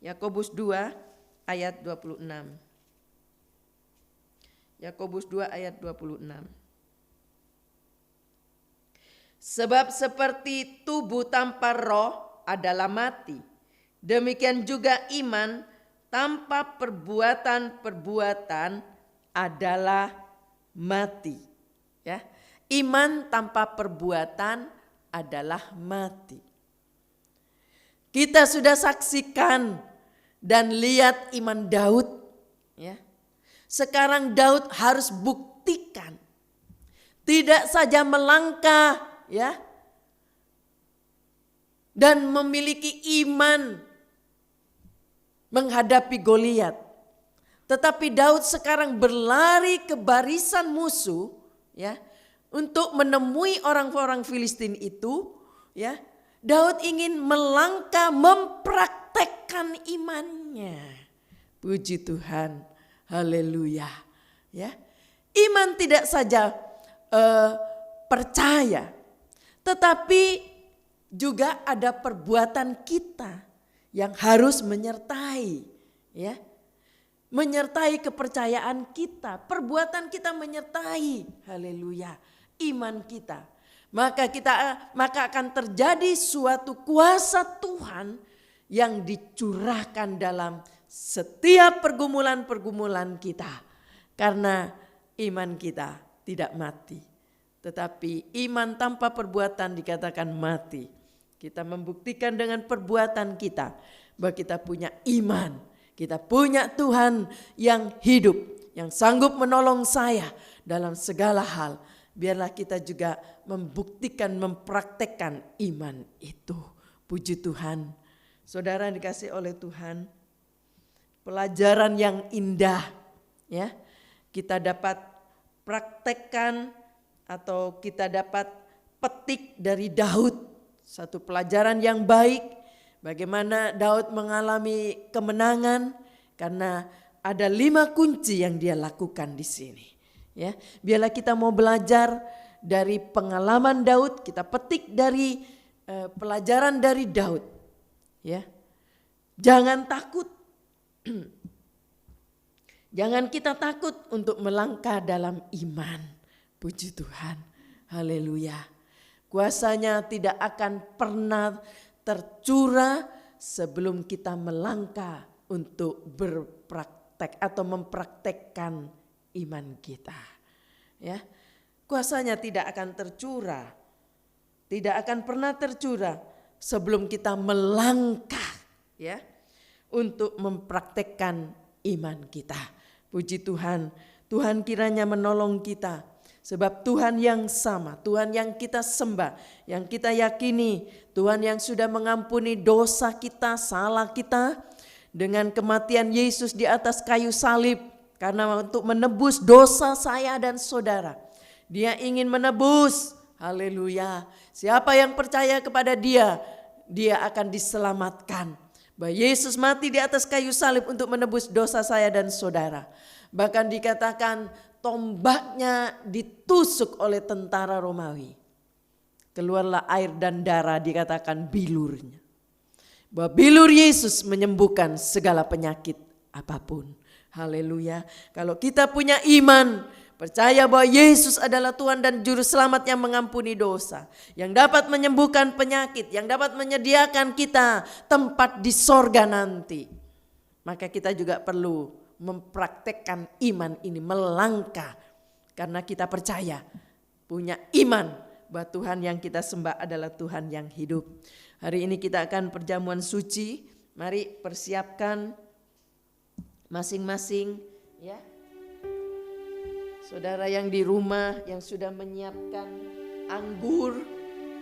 Yakobus 2 ayat 26. Yakobus 2 ayat 26. Sebab seperti tubuh tanpa roh adalah mati, demikian juga iman tanpa perbuatan adalah mati. Ya, iman tanpa perbuatan adalah mati. Kita sudah saksikan dan lihat iman Daud, ya. Sekarang Daud harus buktikan, tidak saja melangkah, ya, dan memiliki iman menghadapi Goliat. Tetapi Daud sekarang berlari ke barisan musuh, ya, untuk menemui orang-orang Filistin itu, ya. Daud ingin melangkah mempraktekkan imannya. Puji Tuhan, haleluya, ya. Iman tidak saja percaya, tetapi juga ada perbuatan kita yang harus menyertai, ya. Menyertai kepercayaan kita, perbuatan kita menyertai, haleluya, iman kita. Maka akan terjadi suatu kuasa Tuhan yang dicurahkan dalam setiap pergumulan-pergumulan kita. Karena iman kita tidak mati, tetapi iman tanpa perbuatan dikatakan mati. Kita membuktikan dengan perbuatan kita bahwa kita punya iman. Kita punya Tuhan yang hidup, yang sanggup menolong saya dalam segala hal. Biarlah kita juga membuktikan, mempraktekkan iman itu. Puji Tuhan. Saudara yang dikasih oleh Tuhan, pelajaran yang indah, ya, kita dapat praktekkan atau kita dapat petik dari Daud. Satu pelajaran yang baik. Bagaimana Daud mengalami kemenangan karena ada 5 kunci yang dia lakukan di sini. Ya, biarlah kita mau belajar dari pengalaman Daud, kita petik dari pelajaran dari Daud. Ya, jangan takut, jangan kita takut untuk melangkah dalam iman. Puji Tuhan, haleluya. Kuasanya tidak akan pernah tercurah sebelum kita melangkah untuk berpraktek atau mempraktekkan iman kita. Ya, kuasanya tidak akan tercurah, tidak akan pernah tercurah sebelum kita melangkah, ya, untuk mempraktekkan iman kita. Puji Tuhan, Tuhan kiranya menolong kita. Sebab Tuhan yang sama, Tuhan yang kita sembah, yang kita yakini, Tuhan yang sudah mengampuni dosa kita, salah kita dengan kematian Yesus di atas kayu salib. Karena untuk menebus dosa saya dan saudara, Dia ingin menebus, haleluya. Siapa yang percaya kepada Dia, dia akan diselamatkan. Bahwa Yesus mati di atas kayu salib untuk menebus dosa saya dan saudara. Bahkan dikatakan tombaknya ditusuk oleh tentara Romawi. Keluarlah air dan darah, dikatakan bilurnya. Bahwa bilur Yesus menyembuhkan segala penyakit apapun. Haleluya. Kalau kita punya iman, percaya bahwa Yesus adalah Tuhan dan Juru Selamat yang mengampuni dosa, yang dapat menyembuhkan penyakit, yang dapat menyediakan kita tempat di sorga nanti. Maka kita juga perlu mempraktekkan iman ini, melangkah. Karena kita percaya, punya iman bahwa Tuhan yang kita sembah adalah Tuhan yang hidup. Hari ini kita akan perjamuan suci. Mari persiapkan masing-masing, ya. Saudara yang di rumah yang sudah menyiapkan anggur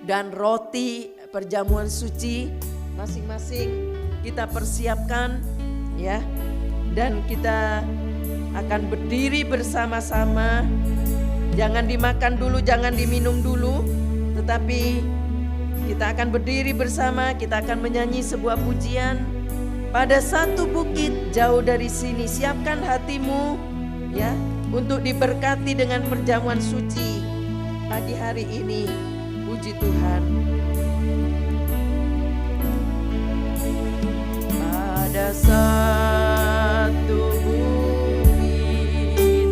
dan roti perjamuan suci, masing-masing kita persiapkan, ya. Dan kita akan berdiri bersama-sama. Jangan dimakan dulu, jangan diminum dulu, tetapi kita akan berdiri bersama. Kita akan menyanyi sebuah pujian. Pada satu bukit jauh dari sini, siapkan hatimu, ya, untuk diberkati dengan perjamuan suci pagi hari ini. Puji Tuhan. Pada satu bukit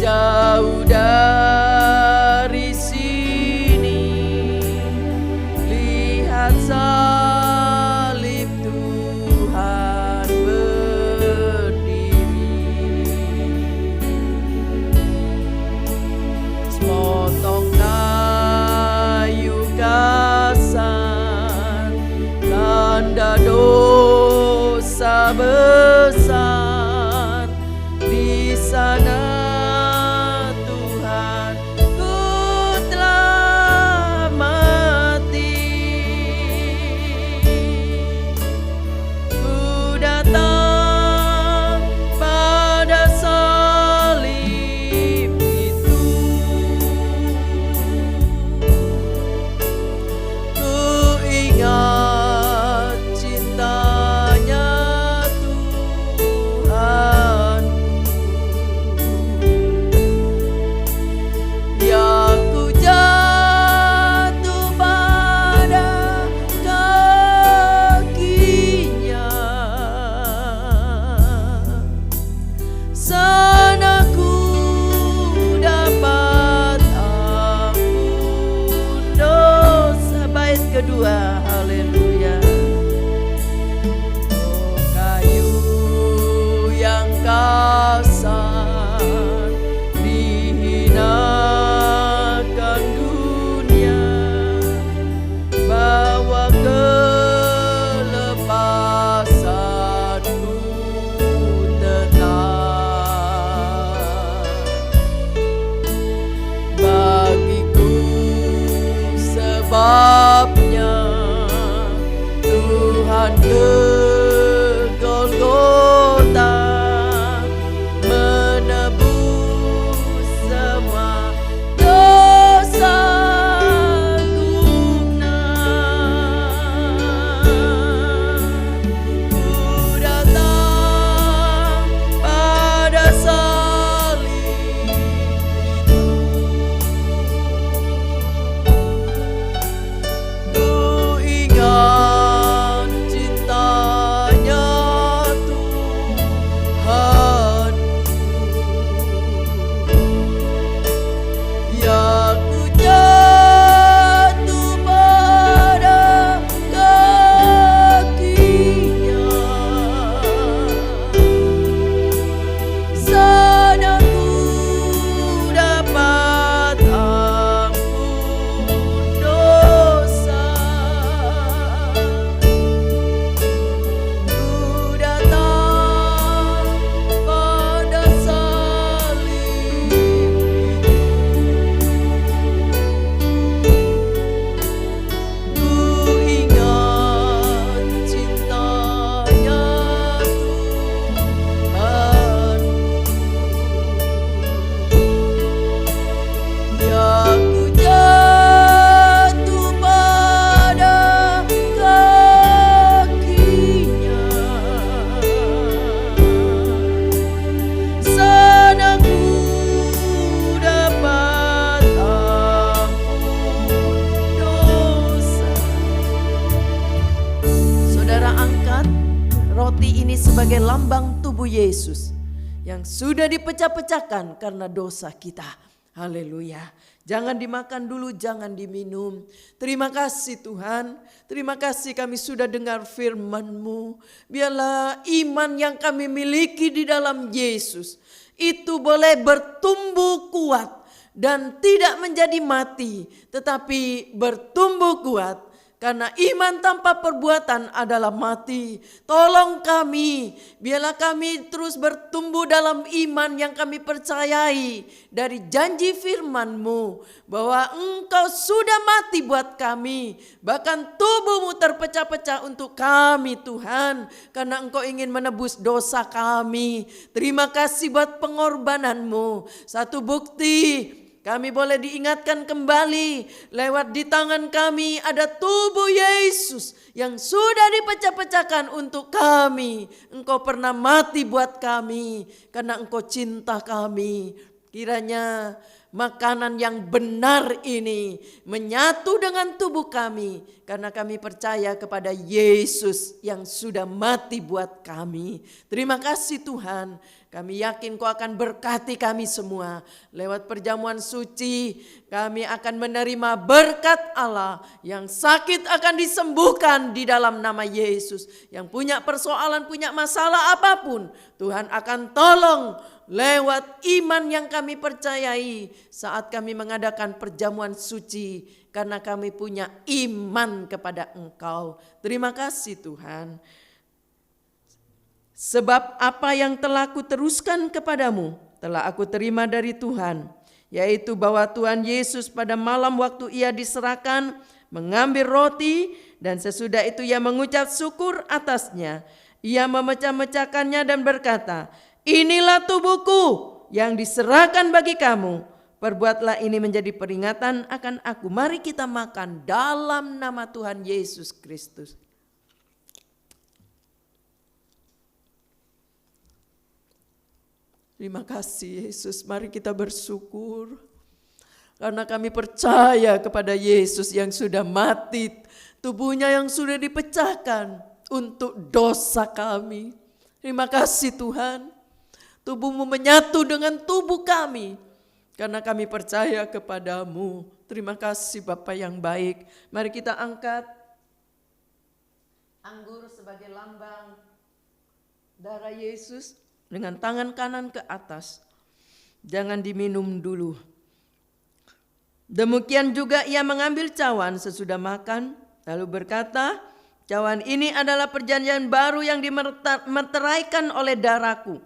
jauh dari sini, lihat salib Tuhan berdiri. Sepotong kayu kasar, tanda dosa besar. Di sana Tuhan ku telah mati. sebabnya Tuhan ke Golgota menebus semua dosa guna. Ku datang pada salib itu, ku ingat cintanya Tuhanku, ya ku jatuh pada kakinya. Sana ku dapat ampun dosa. Ku datang pada salib itu, ku ingat cintanya Tuhanku, ya ku jatuh pada kakinya. Sana ku dapat ampun dosa. Saudara, angkat roti ini sebagai lambang tubuh Yesus yang sudah dipecah-pecahkan karena dosa kita. Haleluya. Jangan dimakan dulu, jangan diminum. Terima kasih Tuhan. Terima kasih kami sudah dengar firman-Mu. Biarlah iman yang kami miliki di dalam Yesus itu boleh bertumbuh kuat dan tidak menjadi mati, tetapi bertumbuh kuat. Karena iman tanpa perbuatan adalah mati. Tolong kami, biarlah kami terus bertumbuh dalam iman yang kami percayai dari janji firman-Mu bahwa Engkau sudah mati buat kami. Bahkan tubuh-Mu terpecah-pecah untuk kami Tuhan, karena Engkau ingin menebus dosa kami. Terima kasih buat pengorbanan-Mu. Satu bukti kami boleh diingatkan kembali lewat di tangan kami ada tubuh Yesus yang sudah dipecah-pecahkan untuk kami. Engkau pernah mati buat kami karena Engkau cinta kami. Kiranya makanan yang benar ini menyatu dengan tubuh kami karena kami percaya kepada Yesus yang sudah mati buat kami. Terima kasih Tuhan. Kami yakin Kau akan berkati kami semua. Lewat perjamuan suci kami akan menerima berkat Allah. Yang sakit akan disembuhkan di dalam nama Yesus. Yang punya persoalan, punya masalah apapun, Tuhan akan tolong lewat iman yang kami percayai saat kami mengadakan perjamuan suci. Karena kami punya iman kepada Engkau. Terima kasih Tuhan. Sebab apa yang telah kuteruskan kepadamu telah aku terima dari Tuhan, yaitu bahwa Tuhan Yesus pada malam waktu Ia diserahkan mengambil roti dan sesudah itu Ia mengucap syukur atasnya. Ia memecah-mecahkannya dan berkata, "Inilah tubuhku yang diserahkan bagi kamu. Perbuatlah ini menjadi peringatan akan aku." Mari kita makan dalam nama Tuhan Yesus Kristus. Terima kasih Yesus, mari kita bersyukur. Karena kami percaya kepada Yesus yang sudah mati, tubuhnya yang sudah dipecahkan untuk dosa kami. Terima kasih Tuhan, tubuh-Mu menyatu dengan tubuh kami. Karena kami percaya kepadamu. Terima kasih Bapa yang baik. Mari kita angkat anggur sebagai lambang darah Yesus. Dengan tangan kanan ke atas. Jangan diminum dulu. Demikian juga Ia mengambil cawan sesudah makan. Lalu berkata, "Cawan ini adalah perjanjian baru yang dimeteraikan oleh darahku.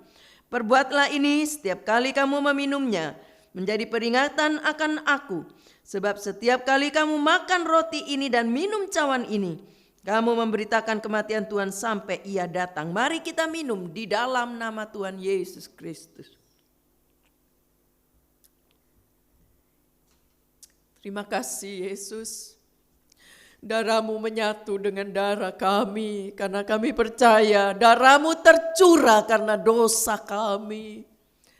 Perbuatlah ini setiap kali kamu meminumnya. Menjadi peringatan akan aku. Sebab setiap kali kamu makan roti ini dan minum cawan ini, kamu memberitakan kematian Tuhan sampai Ia datang. Mari kita minum di dalam nama Tuhan Yesus Kristus. Terima kasih Yesus. Darah-Mu menyatu dengan darah kami, karena kami percaya darah-Mu tercurah karena dosa kami,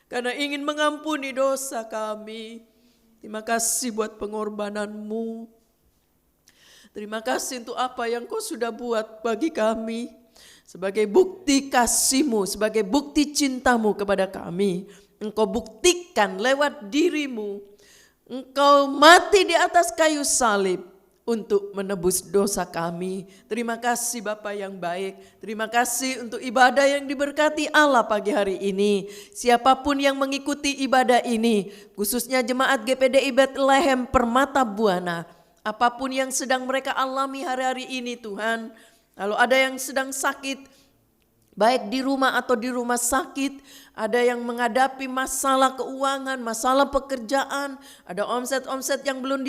karena ingin mengampuni dosa kami. Terima kasih buat pengorbanan-Mu. Terima kasih untuk apa yang Kau sudah buat bagi kami, sebagai bukti kasih-Mu, sebagai bukti cinta-Mu kepada kami. Engkau buktikan lewat diri-Mu. Engkau mati di atas kayu salib untuk menebus dosa kami. Terima kasih Bapa yang baik. Terima kasih untuk ibadah yang diberkati Allah pagi hari ini. Siapapun yang mengikuti ibadah ini, khususnya jemaat GPDI Bethlehem Permata Buana, apapun yang sedang mereka alami hari-hari ini Tuhan, kalau ada yang sedang sakit, baik di rumah atau di rumah sakit, ada yang menghadapi masalah keuangan, masalah pekerjaan, ada omset-omset yang belum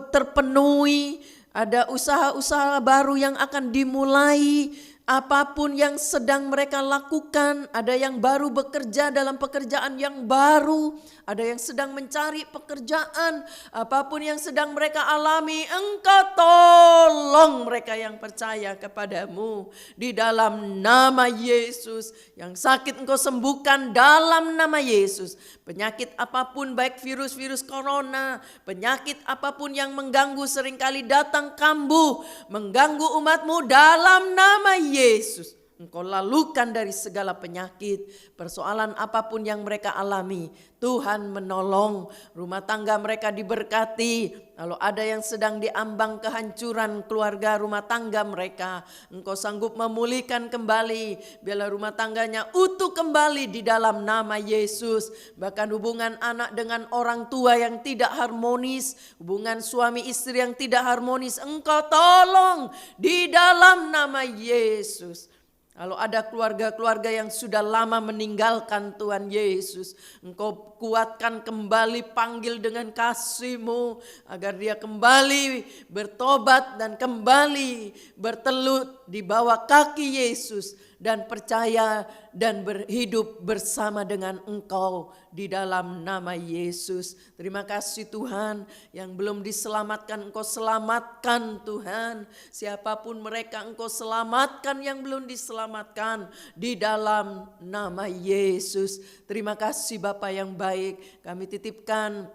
terpenuhi, ada usaha-usaha baru yang akan dimulai, apapun yang sedang mereka lakukan, ada yang baru bekerja dalam pekerjaan yang baru, ada yang sedang mencari pekerjaan, apapun yang sedang mereka alami, Engkau tolong mereka yang percaya kepadamu di dalam nama Yesus. Yang sakit Engkau sembuhkan dalam nama Yesus. Penyakit apapun, baik virus-virus corona, penyakit apapun yang mengganggu, seringkali datang kambuh, mengganggu umat-Mu dalam nama Yesus. Engkau lalukan dari segala penyakit, persoalan apapun yang mereka alami. Tuhan menolong, rumah tangga mereka diberkati. Kalau ada yang sedang diambang kehancuran keluarga rumah tangga mereka, Engkau sanggup memulihkan kembali. Biarlah rumah tangganya utuh kembali di dalam nama Yesus. Bahkan hubungan anak dengan orang tua yang tidak harmonis, hubungan suami istri yang tidak harmonis, Engkau tolong di dalam nama Yesus. Kalau ada keluarga-keluarga yang sudah lama meninggalkan Tuhan Yesus, Engkau kuatkan kembali, panggil dengan kasih-Mu, agar dia kembali bertobat dan kembali bertelut di bawah kaki Yesus, dan percaya dan berhidup bersama dengan Engkau di dalam nama Yesus. Terima kasih Tuhan, yang belum diselamatkan Engkau selamatkan Tuhan. Siapapun mereka Engkau selamatkan yang belum diselamatkan di dalam nama Yesus. Terima kasih Bapa yang baik, kami titipkan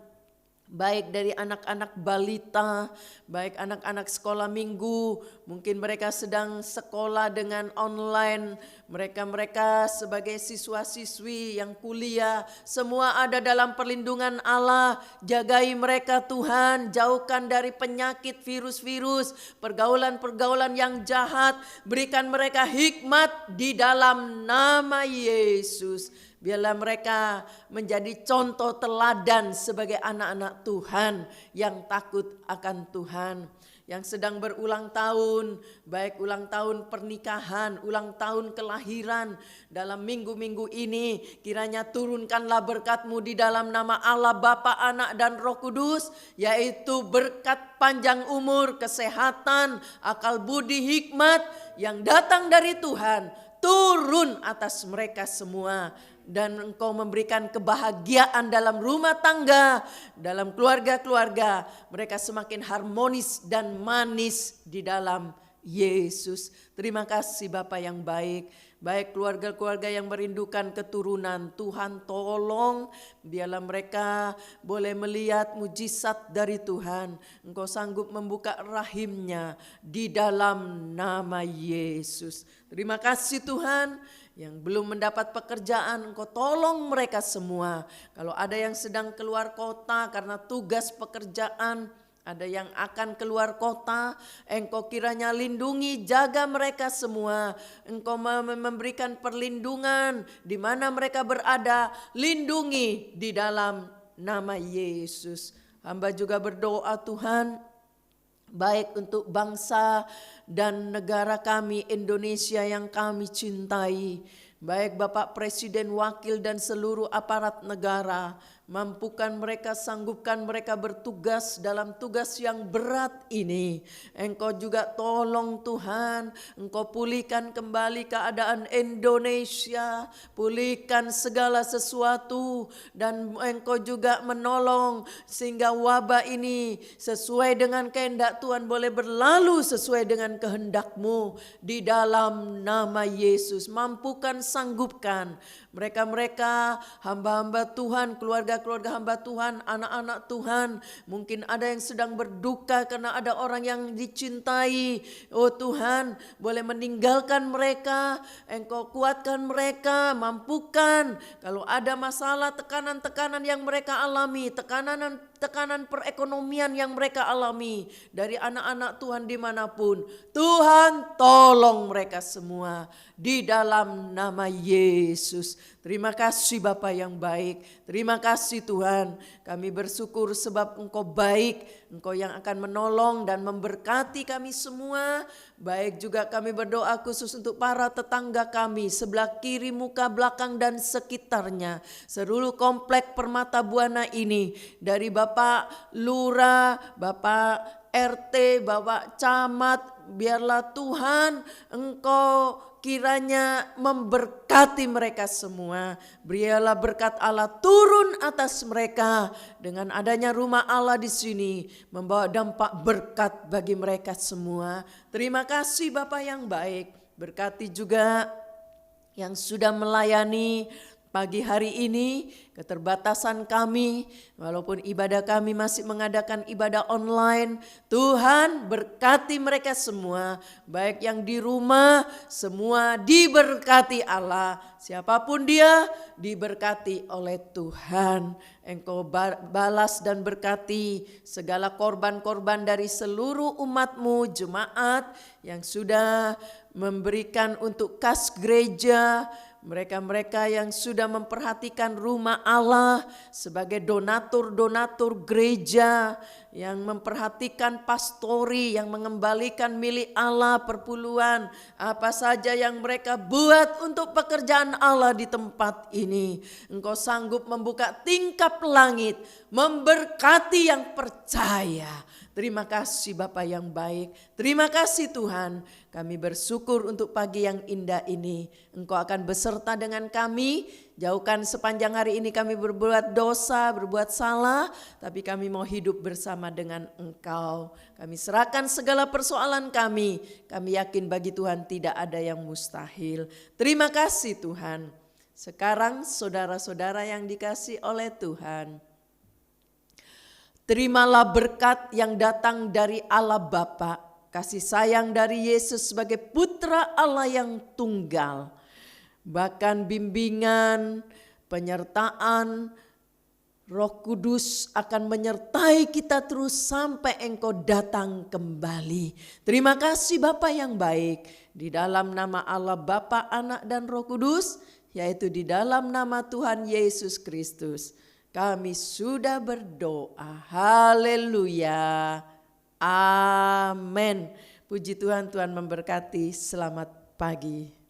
baik dari anak-anak balita, baik anak-anak sekolah minggu, mungkin mereka sedang sekolah dengan online, mereka sebagai siswa-siswi yang kuliah, semua ada dalam perlindungan Allah. Jagai mereka Tuhan, jauhkan dari penyakit, virus-virus, pergaulan-pergaulan yang jahat, berikan mereka hikmat di dalam nama Yesus. Biarlah mereka menjadi contoh teladan sebagai anak-anak Tuhan yang takut akan Tuhan. Yang sedang berulang tahun, baik ulang tahun pernikahan, ulang tahun kelahiran, dalam minggu-minggu ini kiranya turunkanlah berkat-Mu di dalam nama Allah Bapa, Anak dan Roh Kudus, yaitu berkat panjang umur, kesehatan, akal budi, hikmat yang datang dari Tuhan, turun atas mereka semua. Dan Engkau memberikan kebahagiaan dalam rumah tangga, dalam keluarga-keluarga. Mereka semakin harmonis dan manis di dalam Yesus. Terima kasih Bapa yang baik. Baik keluarga-keluarga yang merindukan keturunan, Tuhan tolong, biarlah mereka boleh melihat mujizat dari Tuhan. Engkau sanggup membuka rahimnya di dalam nama Yesus. Terima kasih Tuhan. Yang belum mendapat pekerjaan, Engkau tolong mereka semua. Kalau ada yang sedang keluar kota karena tugas pekerjaan, ada yang akan keluar kota, Engkau kiranya lindungi, jaga mereka semua. Engkau memberikan perlindungan di mana mereka berada, lindungi di dalam nama Yesus. Hamba juga berdoa Tuhan, baik untuk bangsa dan negara kami Indonesia yang kami cintai, baik Bapak Presiden, Wakil dan seluruh aparat negara, Mampukan mereka, sanggupkan mereka bertugas dalam tugas yang berat ini. Engkau juga tolong Tuhan, Engkau pulihkan kembali keadaan Indonesia, pulihkan segala sesuatu, dan Engkau juga menolong sehingga wabah ini sesuai dengan kehendak Tuhan boleh berlalu sesuai dengan kehendak-Mu di dalam nama Yesus. Mampukan, sanggupkan mereka-mereka hamba-hamba Tuhan, keluarga-keluarga hamba Tuhan, anak-anak Tuhan. Mungkin ada yang sedang berduka karena ada orang yang dicintai. Oh Tuhan, boleh meninggalkan mereka, Engkau kuatkan mereka, mampukan. Kalau ada masalah, tekanan-tekanan yang mereka alami, tekanan perekonomian yang mereka alami dari anak-anak Tuhan dimanapun, Tuhan tolong mereka semua di dalam nama Yesus. Terima kasih Bapa yang baik, terima kasih Tuhan, kami bersyukur sebab Engkau baik, Engkau yang akan menolong dan memberkati kami semua. Baik juga kami berdoa khusus untuk para tetangga kami sebelah kiri, muka belakang dan sekitarnya, seluruh komplek Permata Buana ini, dari Bapak Lurah, Bapak RT, Bapak Camat, biarlah Tuhan Engkau kiranya memberkati mereka semua. Berilah berkat Allah turun atas mereka. Dengan adanya rumah Allah di sini membawa dampak berkat bagi mereka semua. Terima kasih Bapa yang baik. Berkati juga yang sudah melayani pagi hari ini, keterbatasan kami, walaupun ibadah kami masih mengadakan ibadah online. Tuhan berkati mereka semua, baik yang di rumah, semua diberkati Allah. Siapapun dia, diberkati oleh Tuhan. Engkau balas dan berkati segala korban-korban dari seluruh umat-Mu, jemaat yang sudah memberikan untuk kas gereja, mereka-mereka yang sudah memperhatikan rumah Allah sebagai donatur-donatur gereja, yang memperhatikan pastori, yang mengembalikan milik Allah perpuluhan, apa saja yang mereka buat untuk pekerjaan Allah di tempat ini. Engkau sanggup membuka tingkap langit, memberkati yang percaya. Terima kasih Bapa yang baik, terima kasih Tuhan. Kami bersyukur untuk pagi yang indah ini. Engkau akan beserta dengan kami. Jauhkan sepanjang hari ini kami berbuat dosa, berbuat salah, tapi kami mau hidup bersama dengan Engkau. Kami serahkan segala persoalan kami. Kami yakin bagi Tuhan tidak ada yang mustahil. Terima kasih Tuhan. Sekarang saudara-saudara yang dikasihi oleh Tuhan, terimalah berkat yang datang dari Allah Bapa, kasih sayang dari Yesus sebagai putra Allah yang tunggal, bahkan bimbingan, penyertaan Roh Kudus akan menyertai kita terus sampai Engkau datang kembali. Terima kasih Bapa yang baik, di dalam nama Allah Bapa, Anak dan Roh Kudus, yaitu di dalam nama Tuhan Yesus Kristus, kami sudah berdoa. Haleluya. Amin. Puji Tuhan, Tuhan memberkati. Selamat pagi.